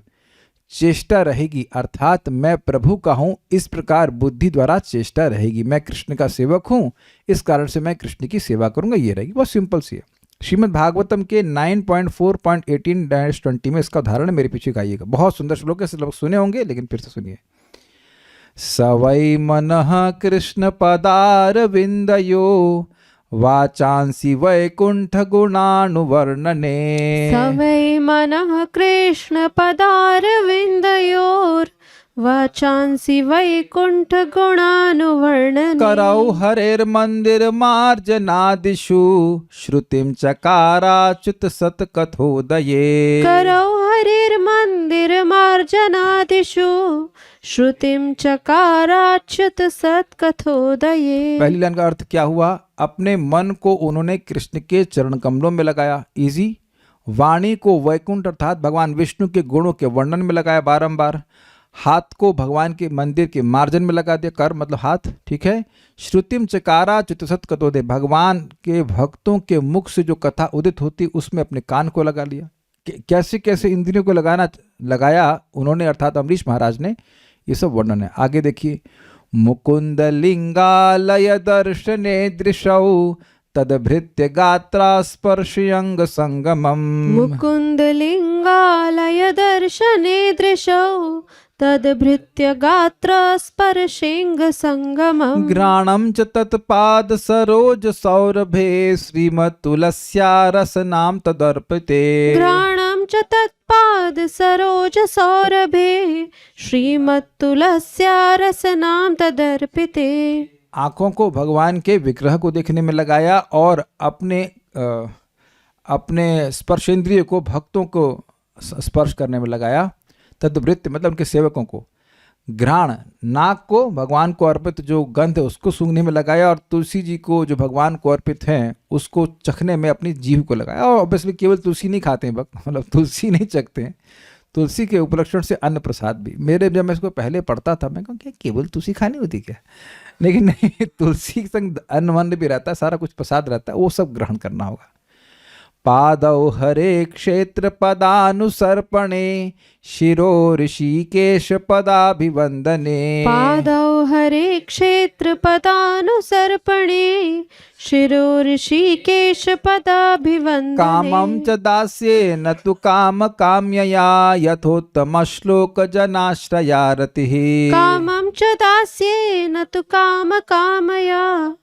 चेष्टा रहेगी, अर्थात मैं प्रभु का हूं, इस प्रकार बुद्धि द्वारा चेष्टा रहेगी। मैं कृष्ण का सेवक हूं, इस कारण से मैं कृष्ण की सेवा करूंगा, ये रहेगी। बहुत सिंपल सी है। श्रीमद् भागवतम के 9.4.18-20 में इसका उदाहरण मेरे पीछे गाइएगा, बहुत सुंदर श्लोक है, लोग सुने होंगे लेकिन फिर से सुनिए। सवै मनः कृष्ण पदार विंदयो वाचांसि वैकुंठ गुणानुवर्णने। सवै मनः कृष्ण पदारविन्दयोर् वाचांसि वैकुंठ गुणानुवर्णने। करौ हरेर्मन्दिर मार्जनादिषु श्रुतिं चकाराच्युत सत्कथोदये। करौ हरिर्मन्दिर मार्जनादिषु श्रुतिं चकाराच्युत सत्कथोदये। पहली लाइन का अर्थ क्या हुआ? अपने मन को उन्होंने कृष्ण के चरण कमलों में लगाया, इजी। वाणी को वैकुंठ अर्थात भगवान विष्णु के गुणों के वर्णन में लगाया बारंबार। हाथ को भगवान के मंदिर के मार्जन में लगा दिया, कर मतलब हाथ, ठीक है। श्रुतिम चकारा चितसत कतोदे, भगवान के भक्तों के मुख से जो कथा उदित होती उसमें अपने कान को लगा लिया। कैसे कैसे इंद्रियों को लगाया उन्होंने, अर्थात अमरीश महाराज ने, ये सब वर्णन है। आगे देखिए। मुकुंद लिंगालय दर्शने दृशौ तदभृत्य गात्रा स्पर्शयंग संगमम। मुकुंद लिंगालय दर्शने दृशौ तदभृत्य गात्र स्पर्शेंग संगमम। घ्राणं च तत्पाद सरोज सौरभे श्रीमत्तुलस्या रसनाम तदर्पिते। घ्राणं च तत्पाद सरोज सौरभे श्रीमत्तुलस्या रसनां तदर्पिते। आंखों को भगवान के विग्रह को देखने में लगाया और अपने स्पर्शेंद्रिय को भक्तों को स्पर्श करने में लगाया। तद्वृत्त मतलब उनके सेवकों को। घ्राण नाक को भगवान को अर्पित जो गंध है उसको सूंघने में लगाया, और तुलसी जी को जो भगवान को अर्पित हैं उसको चखने में अपनी जीभ को लगाया। और ऑब्वियसली केवल तुलसी नहीं खाते हैं भक्त, मतलब तुलसी नहीं चखते हैं, तुलसी के उपलक्षण से अन्न प्रसाद भी। जब मैं इसको पहले पढ़ता था मैं कहूँ क्या केवल तुलसी खानी होती क्या, लेकिन नहीं, तुलसी के संग अन्न वन्न भी रहता है, सारा कुछ प्रसाद रहता है, वो सब ग्रहण करना होगा। पादौ हरे क्षेत्र पदानुसर्पणे शिरो ऋषिकेश पदाभिवंदने। पादौ हरे क्षेत्र पदानुसर्पणे शिरो ऋषिकेश पदाभिवंदने। कामं च दास्येन तु काम काम्यया यथोत्तम श्लोक जनाश्रया रतिः। कामं च दास्येन तु काम कामया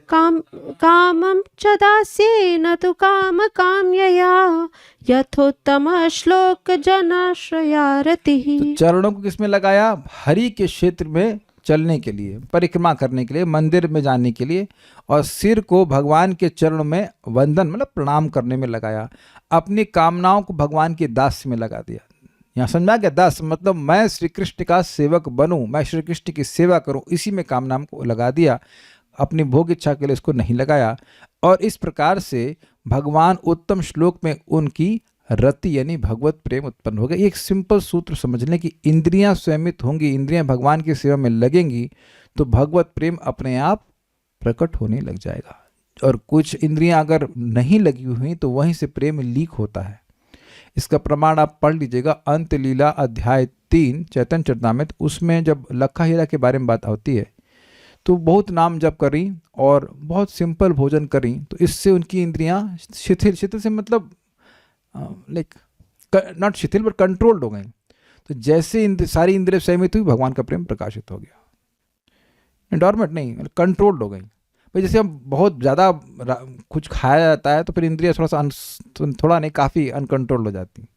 कामं च दास्येन तु काम काम्यया यथोत्तम श्लोक जनाश्रया रतिः। तो चरणों को किसमें लगाया? हरि के क्षेत्र में चलने के लिए, परिक्रमा करने के लिए, मंदिर में जाने के लिए, और सिर को भगवान के चरणों में वंदन मतलब प्रणाम करने में लगाया। अपनी कामनाओं को भगवान के दास में लगा दिया। यहाँ समझा गया? दास मतलब मैं श्री कृष्ण का सेवक बनूं, मैं श्री कृष्ण की सेवा करूं, इसी में कामनाओं को लगा दिया। अपनी भोग इच्छा के लिए इसको नहीं लगाया। और इस प्रकार से भगवान उत्तम श्लोक में उनकी रति यानी भगवत प्रेम उत्पन्न होगा। एक सिंपल सूत्र समझ लें कि इंद्रियां संयमित होंगी, इंद्रियां भगवान की सेवा में लगेंगी तो भगवत प्रेम अपने आप प्रकट होने लग जाएगा। और कुछ इंद्रियां अगर नहीं लगी हुई तो वहीं से प्रेम लीक होता है। इसका प्रमाण आप पढ़ लीजिएगा, अंत लीला अध्याय 3 चैतन्य चरितामृत। उसमें जब लखा हीरा के बारे में बात होती है तो बहुत नाम जप करी और बहुत सिंपल भोजन करी तो इससे उनकी इंद्रियां शिथिल, शिथिल से मतलब लाइक नॉट शिथिल बट कंट्रोल्ड हो गई। तो जैसे सारी इंद्रियां संयमित हुई भगवान का प्रेम प्रकाशित हो गया। डॉर्मेंट नहीं, कंट्रोल्ड हो गई। भाई जैसे हम बहुत ज़्यादा कुछ खाया जाता है तो फिर इंद्रियां थोड़ा नहीं काफ़ी अनकंट्रोल्ड हो जाती।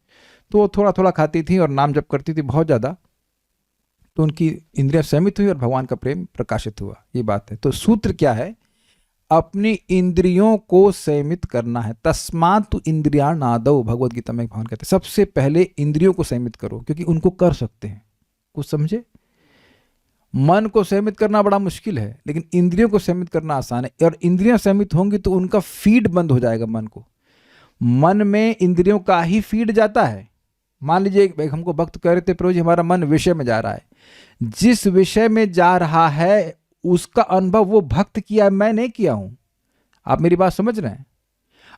तो वो थोड़ा थोड़ा खाती थी और नाम जप करती थी बहुत ज़्यादा, तो उनकी इंद्रियां संयमित हुई और भगवान का प्रेम प्रकाशित हुआ। ये बात है। तो सूत्र क्या है? अपनी इंद्रियों को संयमित करना है। तस्मात् तु इंद्रियाणादौ, भगवद गीता में भगवान कहते हैं सबसे पहले इंद्रियों को संयमित करो, क्योंकि उनको कर सकते हैं। कुछ समझे? मन को संयमित करना बड़ा मुश्किल है, लेकिन इंद्रियों को संयमित करना आसान है। और इंद्रियां संयमित होंगी तो उनका फीड बंद हो जाएगा मन को। मन में इंद्रियों का ही फीड जाता है। मान लीजिए हमको भक्त कह रहे थे प्रभु जी हमारा मन विषय में जा रहा है, जिस विषय में जा रहा है उसका अनुभव वो भक्त किया है, मैं नहीं किया हूं। आप मेरी बात समझ रहे हैं?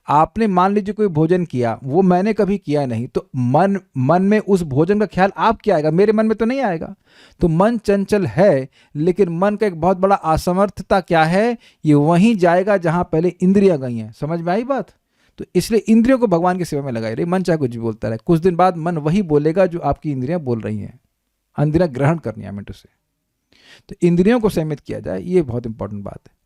आपने मान लीजिए कोई भोजन किया, वो मैंने कभी किया नहीं, तो मन में उस भोजन का ख्याल आप क्या आएगा? मेरे मन में तो नहीं आएगा। तो मन चंचल है, लेकिन मन का एक बहुत बड़ा असमर्थता क्या है? ये वहीं जाएगा जहां पहले इंद्रियां गई हैं। समझ में आई बात? तो इसलिए इंद्रियों को भगवान की सेवा में लगाई रही। मन चाहे कुछ भी बोलता रहे, कुछ दिन बाद मन वही बोलेगा जो आपकी इंद्रियां बोल रही हैं। इंद्रियां ग्रहण करनी है मिनट से। तो इंद्रियों को संयमित किया जाए, ये बहुत इंपॉर्टेंट बात है।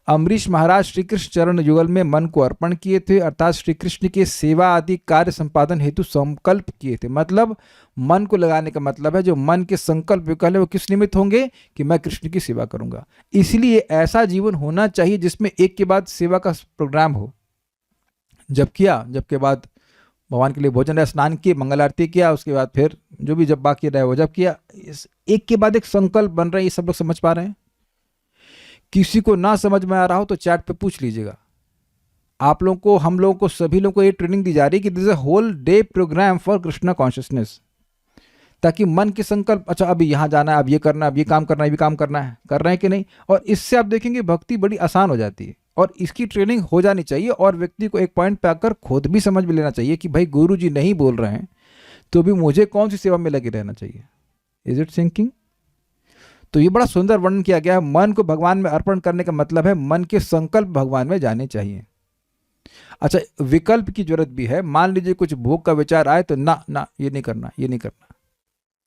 अम्बरीश महाराज श्री कृष्ण चरण युगल में मन को अर्पण किए थे, अर्थात श्री कृष्ण के सेवा आदि कार्य संपादन हेतु संकल्प किए थे। मतलब मन को लगाने का मतलब है जो मन के संकल्प विकल्प है वो किस निमित्त होंगे? कि मैं कृष्ण की सेवा करूंगा। इसलिए ऐसा जीवन होना चाहिए जिसमें एक के बाद सेवा का प्रोग्राम हो। जब किया, जब के बाद भगवान के लिए भोजन है, स्नान किए, मंगल आरती किया, उसके बाद फिर जो भी जब बाकी रहे वो जब किया। एक के बाद एक संकल्प बन रहे हैं। ये सब लोग समझ पा रहे हैं? किसी को ना समझ में आ रहा हो तो चैट पे पूछ लीजिएगा। आप लोगों को, हम लोगों को, सभी लोगों को ये ट्रेनिंग दी जा रही है कि this is a whole day program for Krishna consciousness, ताकि मन के संकल्प, अच्छा अभी यहाँ जाना है, अब ये करना है, अब ये काम करना है, ये काम करना है, कर रहे हैं कि नहीं। और इससे आप देखेंगे भक्ति बड़ी आसान हो जाती है। और इसकी ट्रेनिंग हो जानी चाहिए और व्यक्ति को एक पॉइंट पे आकर खुद भी समझ में लेना चाहिए कि भाई गुरु जी नहीं बोल रहे हैं तो भी मुझे कौन सी सेवा में लगे रहना चाहिए। Is it sinking? तो ये बड़ा सुंदर वर्णन किया गया है। मन को भगवान में अर्पण करने का मतलब है मन के संकल्प भगवान में जाने चाहिए। अच्छा, विकल्प की जरूरत भी है। मान लीजिए कुछ भोग का विचार आए तो ना ना ये नहीं करना, ये नहीं करना।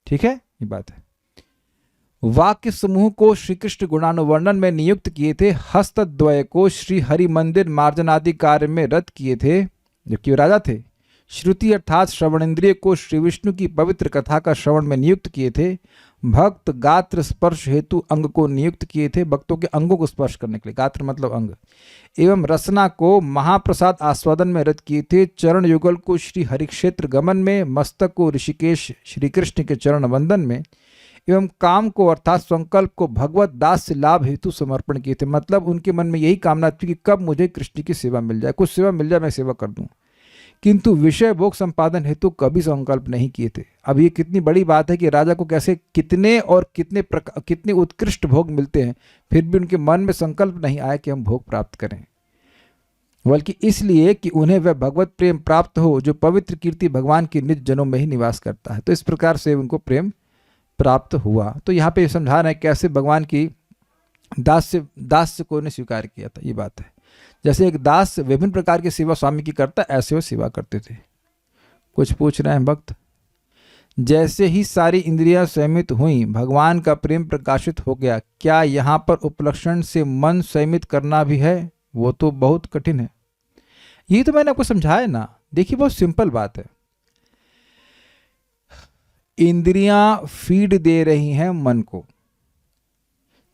ठीक है, ये बात है। वाक्य समूह को श्री कृष्ण गुणानुवर्णन में नियुक्त किए थे। हस्तद्वय को श्री हरि मंदिर मार्जन आदि कार्य में रत किए थे, जबकि राजा थे। श्रुति अर्थात श्रवणेन्द्रिय को श्री विष्णु की पवित्र कथा का श्रवण में नियुक्त किए थे। भक्त गात्र स्पर्श हेतु अंग को नियुक्त किए थे, भक्तों के अंगों को स्पर्श करने के लिए, गात्र मतलब अंग। एवं रसना को महाप्रसाद आस्वादन में रत किए थे। चरण युगल को श्री हरिक्षेत्र गमन में, मस्तक को ऋषिकेश श्री कृष्ण के चरण वंदन में, एवं काम को अर्थात संकल्प को भगवत दास से लाभ हेतु समर्पण किए थे। मतलब उनके मन में यही कामना थी कि कब मुझे कृष्ण की सेवा मिल जाए, कुछ सेवा मिल जाए, मैं सेवा कर दूं। किंतु विषय भोग संपादन हेतु कभी संकल्प नहीं किए थे। अब ये कितनी बड़ी बात है कि राजा को कैसे कितने उत्कृष्ट भोग मिलते हैं, फिर भी उनके मन में संकल्प नहीं आया कि हम भोग प्राप्त करें, बल्कि इसलिए कि उन्हें वह भगवत प्रेम प्राप्त हो जो पवित्र कीर्ति भगवान के निज जनों में ही निवास करता है। तो इस प्रकार से उनको प्रेम प्राप्त हुआ। तो यहाँ पे समझा रहे हैं कैसे भगवान की दास को ने स्वीकार किया था। ये बात है, जैसे एक दास विभिन्न प्रकार की सेवा स्वामी की करता, ऐसे वो सेवा करते थे। कुछ पूछ रहे हैं भक्त? जैसे ही सारी इंद्रियां संयमित हुई, भगवान का प्रेम प्रकाशित हो गया। क्या यहाँ पर उपलक्षण से मन संयमित करना भी है? वो तो बहुत कठिन है। ये तो मैंने आपको समझाया ना। देखिए बहुत सिंपल बात है। इंद्रियां फीड दे रही हैं मन को।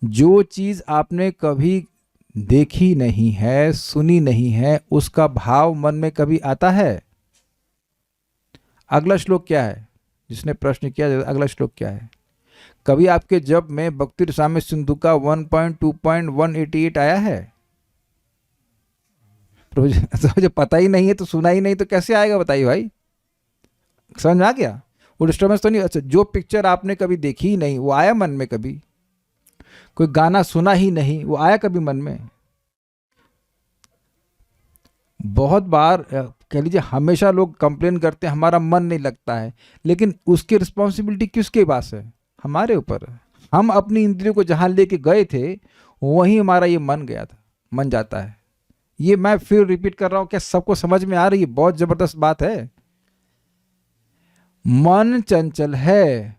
जो चीज आपने कभी देखी नहीं है, सुनी नहीं है, उसका भाव मन में कभी आता है? अगला श्लोक क्या है? जिसने प्रश्न किया, अगला श्लोक क्या है? कभी आपके जप में भक्ति रसामृत सिंधु का 1.2.188 आया है? तो जो पता ही नहीं है तो सुना ही नहीं तो कैसे आएगा बताइए भाई, समझ में आ गया? वो डिस्टर्बेंस तो नहीं। अच्छा, जो पिक्चर आपने कभी देखी ही नहीं वो आया मन में कभी? कोई गाना सुना ही नहीं वो आया कभी मन में? बहुत बार कह लीजिए हमेशा लोग कंप्लेन करते हैं हमारा मन नहीं लगता है, लेकिन उसकी रिस्पॉन्सिबिलिटी किसके पास है? हमारे ऊपर है। हम अपनी इंद्रियों को जहाँ लेके गए थे वहीं हमारा ये मन गया था, मन जाता है। ये मैं फिर रिपीट कर रहा हूँ, क्या सबको समझ में आ रही है? बहुत जबरदस्त बात है। मन चंचल है,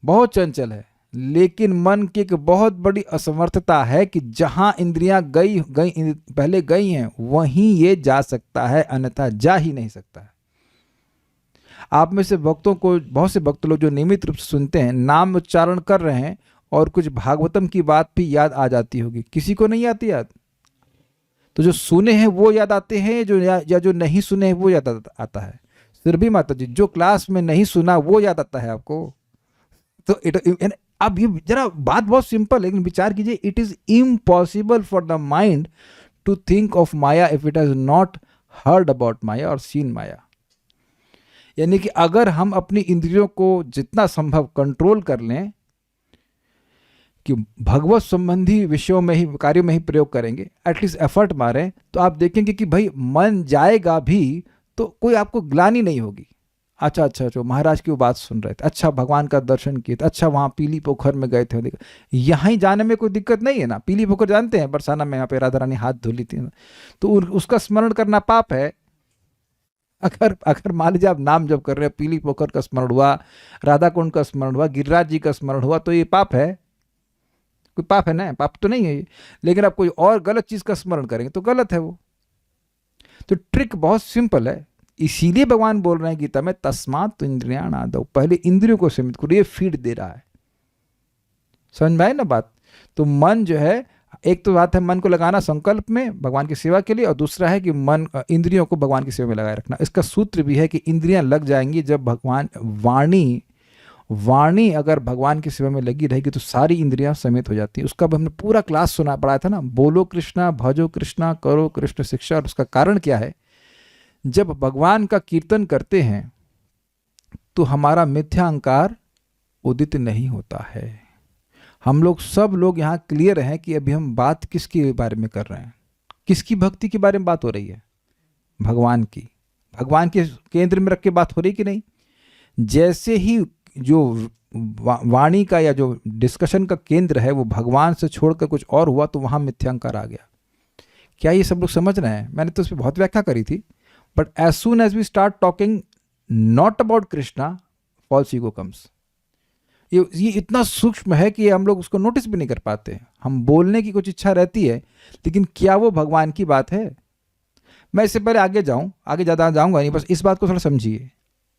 बहुत चंचल है, लेकिन मन की एक बहुत बड़ी असमर्थता है कि जहां इंद्रियां पहले गई हैं वहीं ये जा सकता है, अन्यथा जा ही नहीं सकता है। आप में से भक्तों को, बहुत से भक्त लोग जो नियमित रूप से सुनते हैं, नाम उच्चारण कर रहे हैं और कुछ भागवतम की बात भी याद आ जाती होगी, किसी को नहीं आती याद? तो जो सुने हैं वो याद आते हैं, या जो नहीं सुने हैं वो याद आता है? फिर भी माता जी जो क्लास में नहीं सुना वो याद आता है आपको? तो अब ये जरा बात बहुत सिंपल है, लेकिन विचार कीजिए, it is impossible for the mind to think of maya if it has not heard about maya or seen माया। यानी कि अगर हम अपनी इंद्रियों को जितना संभव कंट्रोल कर लें कि भगवत संबंधी विषयों में ही, कार्यों में ही प्रयोग करेंगे, एटलीस्ट एफर्ट मारें, तो आप देखेंगे कि भाई मन जाएगा भी तो कोई आपको ग्लानि नहीं होगी। अच्छा, महाराज की वो बात सुन रहे थे, अच्छा भगवान का दर्शन किए थे, अच्छा वहाँ पीली पोखर में गए थे, यहाँ ही जाने में कोई दिक्कत नहीं है ना। पीली पोखर जानते हैं, बरसाना में, यहाँ पे राधा रानी हाथ धुली थी, तो उसका स्मरण करना पाप है। अगर मान लीजिए आप नाम जब कर रहे हैं, पीली पोखर का स्मरण हुआ, राधा कुंड का स्मरण हुआ, गिरिराज जी का स्मरण हुआ, तो ये पाप है? कोई पाप है ना? पाप तो नहीं है ये। लेकिन आप कोई और गलत चीज का स्मरण करेंगे तो गलत है वो। तो ट्रिक बहुत सिंपल है, इसीलिए भगवान बोल रहे हैं गीता में, तस्मात् इंद्रियाण आदौ, पहले इंद्रियों को सीमित करो। ये फीड दे रहा है, समझ में आई ना बात? तो मन जो है, एक तो बात है मन को लगाना संकल्प में भगवान की सेवा के लिए, और दूसरा है कि मन इंद्रियों को भगवान की सेवा में लगाए रखना। इसका सूत्र भी है कि इंद्रियां लग जाएंगी जब भगवान वाणी अगर भगवान की सेवा में लगी रहेगी तो सारी इंद्रियां समेत हो जाती है। उसका हमने पूरा क्लास सुना पढ़ाया था ना, बोलो कृष्णा, भजो कृष्णा, करो कृष्ण शिक्षा। और उसका कारण क्या है? जब भगवान का कीर्तन करते हैं तो हमारा मिथ्या अहंकार उदित नहीं होता है। हम लोग सब लोग यहाँ क्लियर हैं कि अभी हम बात किसके बारे में कर रहे हैं, किसकी भक्ति के बारे में बात हो रही है? भगवान की। भगवान के केंद्र में रख के बात हो रही कि नहीं? जैसे ही जो वाणी का या जो डिस्कशन का केंद्र है वो भगवान से छोड़कर कुछ और हुआ तो वहां मिथ्यांकार आ गया। क्या ये सब लोग समझ रहे हैं? मैंने तो उस पर बहुत व्याख्या करी थी, but as soon as we start talking not about Krishna, false ego comes. ये इतना सूक्ष्म है कि हम लोग उसको नोटिस भी नहीं कर पाते। हम बोलने की कुछ इच्छा रहती है, लेकिन क्या वो भगवान की बात है? मैं इससे पहले आगे ज़्यादा जाऊंगा नहीं, बस इस बात को थोड़ा समझिए।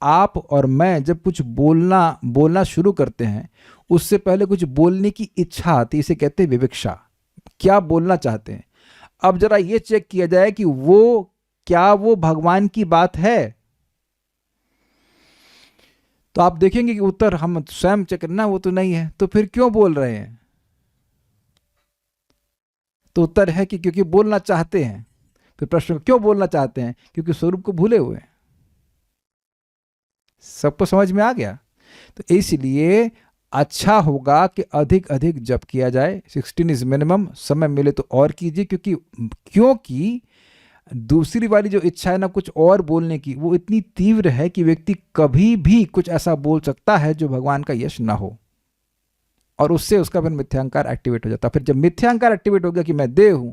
आप और मैं जब कुछ बोलना शुरू करते हैं, उससे पहले कुछ बोलने की इच्छा आती है, इसे कहते हैं विवक्षा। क्या बोलना चाहते हैं? अब जरा ये चेक किया जाए कि क्या वो भगवान की बात है? तो आप देखेंगे कि उत्तर हम स्वयं चेक करना, वो तो नहीं है, तो फिर क्यों बोल रहे हैं? तो उत्तर है कि क्योंकि बोलना चाहते हैं। फिर प्रश्न, क्यों बोलना चाहते हैं? क्योंकि स्वरूप को भूले हुए हैं। सबको समझ में आ गया? तो इसलिए अच्छा होगा कि अधिक अधिक जप किया जाए। 16 इज मिनिमम। समय मिले तो और कीजिए, क्योंकि दूसरी वाली जो इच्छा है ना कुछ और बोलने की, वो इतनी तीव्र है कि व्यक्ति कभी भी कुछ ऐसा बोल सकता है जो भगवान का यश ना हो, और उससे उसका फिर मिथ्यांकार एक्टिवेट हो जाता है। फिर जब मिथ्यांकार एक्टिवेट हो गया कि मैं देह हूं,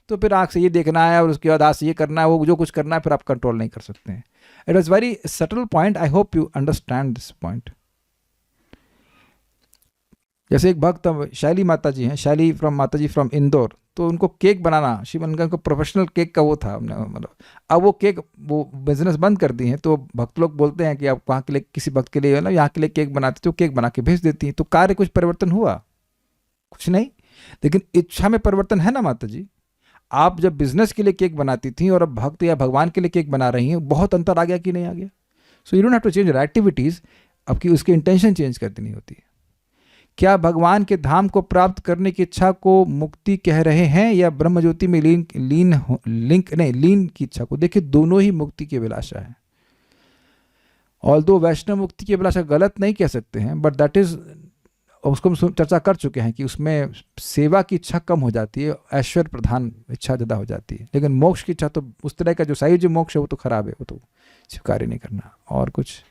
तो फिर आंख से ये देखना है और उसके बाद हाथ से ये करना है, वो जो कुछ करना है फिर आप कंट्रोल नहीं कर सकते हैं। It was very subtle point. I hope you understand this point. जैसे एक भक्त शैली माता जी हैं, शैली माता जी फ्रॉम इंदौर, तो उनको केक बनाना, उनका प्रोफेशनल केक का वो था, मतलब अब वो बिजनेस बंद कर दी हैं। तो भक्त लोग बोलते हैं कि आप वहाँ के लिए, किसी भक्त के लिए, यहाँ के लिए केक बनाते, तो केक बना के भेज देती हैं। तो कार्य कुछ परिवर्तन हुआ? कुछ नहीं, लेकिन इच्छा में परिवर्तन है ना माता जी। आप जब बिजनेस के लिए केक बनाती थी और अब भक्त या भगवान के लिए केक बना रही हैं, बहुत अंतर आ गया कि नहीं आ गया? So you don't have to change your activities, आपकी उसकी इंटेंशन चेंज करती नहीं होती है। क्या भगवान के धाम को प्राप्त करने की इच्छा को मुक्ति कह रहे हैं या ब्रह्म ज्योति में लीन की इच्छा को? देखिए, दोनों ही मुक्ति की अभिलाषा है। ऑल्दो वैष्णव मुक्ति की अभिलाषा गलत नहीं कह सकते हैं, बट दैट इज, उसको हम चर्चा कर चुके हैं कि उसमें सेवा की इच्छा कम हो जाती है, ऐश्वर्य प्रधान इच्छा ज़्यादा हो जाती है। लेकिन मोक्ष की इच्छा तो उस तरह का जो सही जो मोक्ष है वो तो खराब है, वो तो स्वीकार ही नहीं करना। और कुछ,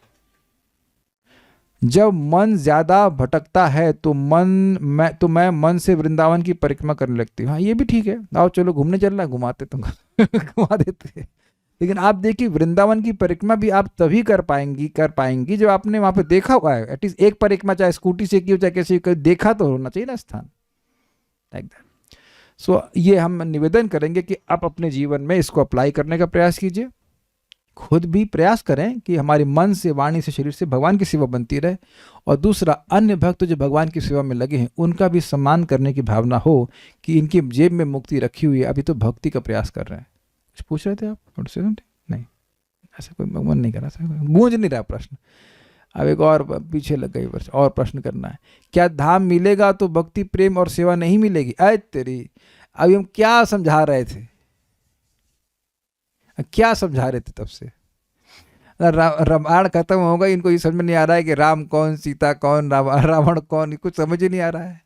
जब मन ज्यादा भटकता है तो मैं मन से वृंदावन की परिक्रमा करने लगती हूँ। हाँ, ये भी ठीक है, आओ चलो घूमने चल रहा, घुमाते तुमको घुमा देते हैं। लेकिन आप देखिए, वृंदावन की परिक्रमा भी आप तभी कर पाएंगी जब आपने वहां पे देखा हुआ है। एटलीस्ट एक परिक्रमा, चाहे स्कूटी से की हो चाहे कैसे, देखा तो होना चाहिए ना स्थान, लाइक दैट। सो ये हम निवेदन करेंगे कि आप अपने जीवन में इसको अप्लाई करने का प्रयास कीजिए। खुद भी प्रयास करें कि हमारे मन से, वाणी से, शरीर से भगवान की सेवा बनती रहे। और दूसरा, अन्य भक्त जो भगवान की सेवा में लगे हैं उनका भी सम्मान करने की भावना हो कि इनकी जेब में मुक्ति रखी हुई है, अभी तो भक्ति का प्रयास कर रहे हैं। कुछ पूछ रहे थे आप? नहीं, ऐसा कोई मन नहीं कर रहा, गूंज नहीं रहा प्रश्न। अब एक और पीछे लग गई, वर्ष और प्रश्न करना है। क्या धाम मिलेगा तो भक्ति, प्रेम और सेवा नहीं मिलेगी? अरे तेरी, अभी हम क्या समझा रहे थे, क्या समझा रहे थे तब से? रामायण खत्म हो गई, इनको ये समझ में नहीं आ रहा है कि राम कौन, सीता कौन, रावण कौन, कुछ समझ ही नहीं आ रहा है।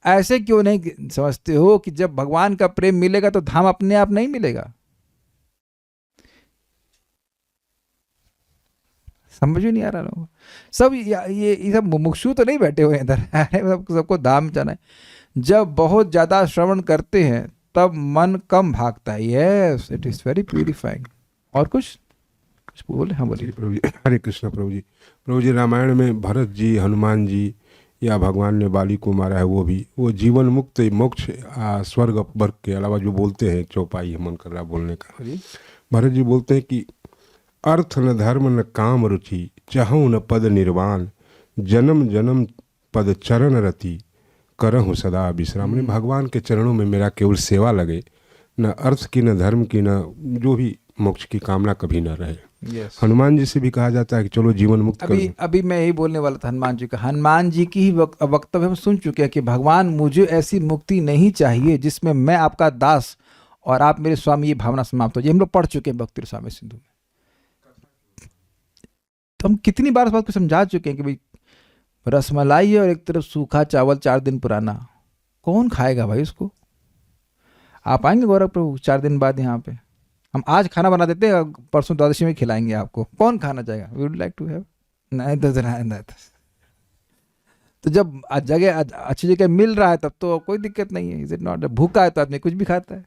ऐसे क्यों नहीं समझते हो कि जब भगवान का प्रेम मिलेगा तो धाम अपने आप नहीं मिलेगा? समझ ही नहीं आ रहा लोगों। सब ये सब मुमुक्षु तो नहीं बैठे हुए इधर, सबको धाम जाना है। जब बहुत ज्यादा श्रवण करते हैं तब मन कम भागता है। Yes, it is very purifying. और कुछ बोले? हाँ बोलिए प्रभु जी। हरे कृष्ण प्रभु जी। प्रभु जी, रामायण में भरत जी, हनुमान जी या भगवान ने बाली को मारा है, वो जीवन मुक्त, मोक्ष, स्वर्ग अपवर्ग के अलावा जो बोलते हैं, चौपाई मन कर रहा बोलने का। भरत जी बोलते हैं कि अर्थ न धर्म न काम रुचि, चाहूँ न पद निर्वाण, जन्म जन्म पद चरण रति, करहूँ सदा विश्राम। भगवान के चरणों में मेरा केवल सेवा लगे, न अर्थ की, न धर्म की, न जो भी मोक्ष की कामना कभी न रहे। Yes. हनुमान जी से भी कहा जाता है कि चलो जीवन मुक्त करो। अभी मैं यही बोलने वाला था हनुमान जी का। हनुमान जी की ही वक्तव्य हम सुन चुके हैं कि भगवान, मुझे ऐसी मुक्ति नहीं चाहिए जिसमें मैं आपका दास और आप मेरे स्वामी, ये भावना समाप्त हो जाए। हम लोग पढ़ चुके हैं भक्ति रसामृत सिंधु में। तो हम कितनी बार इस बात को समझा चुके हैं कि भाई रसमलाई है और एक तरफ सूखा चावल 4 दिन पुराना, कौन खाएगा भाई उसको? आप आएंगे गौरव प्रभु 4 दिन बाद यहाँ पे? हम आज खाना बना देते हैं, परसों द्वादशी में खिलाएंगे आपको। कौन खाना चाहेगा? We would like to have. नहीं, तो जब जगह अच्छी जगह मिल रहा है तब तो कोई दिक्कत नहीं है। Is it not? भूखा है तो आदमी कुछ भी खाता है।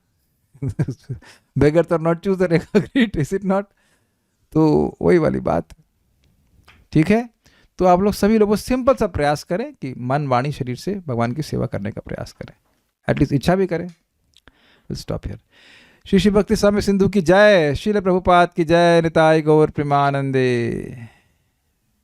बेगर तो not chooser, is it not? तो वही वाली बात, ठीक है। तो आप लोग सभी लोग सिंपल सा प्रयास करें कि मन, वाणी, शरीर से भगवान की सेवा करने का प्रयास करें, एटलीस्ट इच्छा भी करें। Stop here. श्री श्री भक्ति रसामृत सिंधु की जय, श्रील प्रभुपाद की जय, निताय गौर प्रेमानंदे।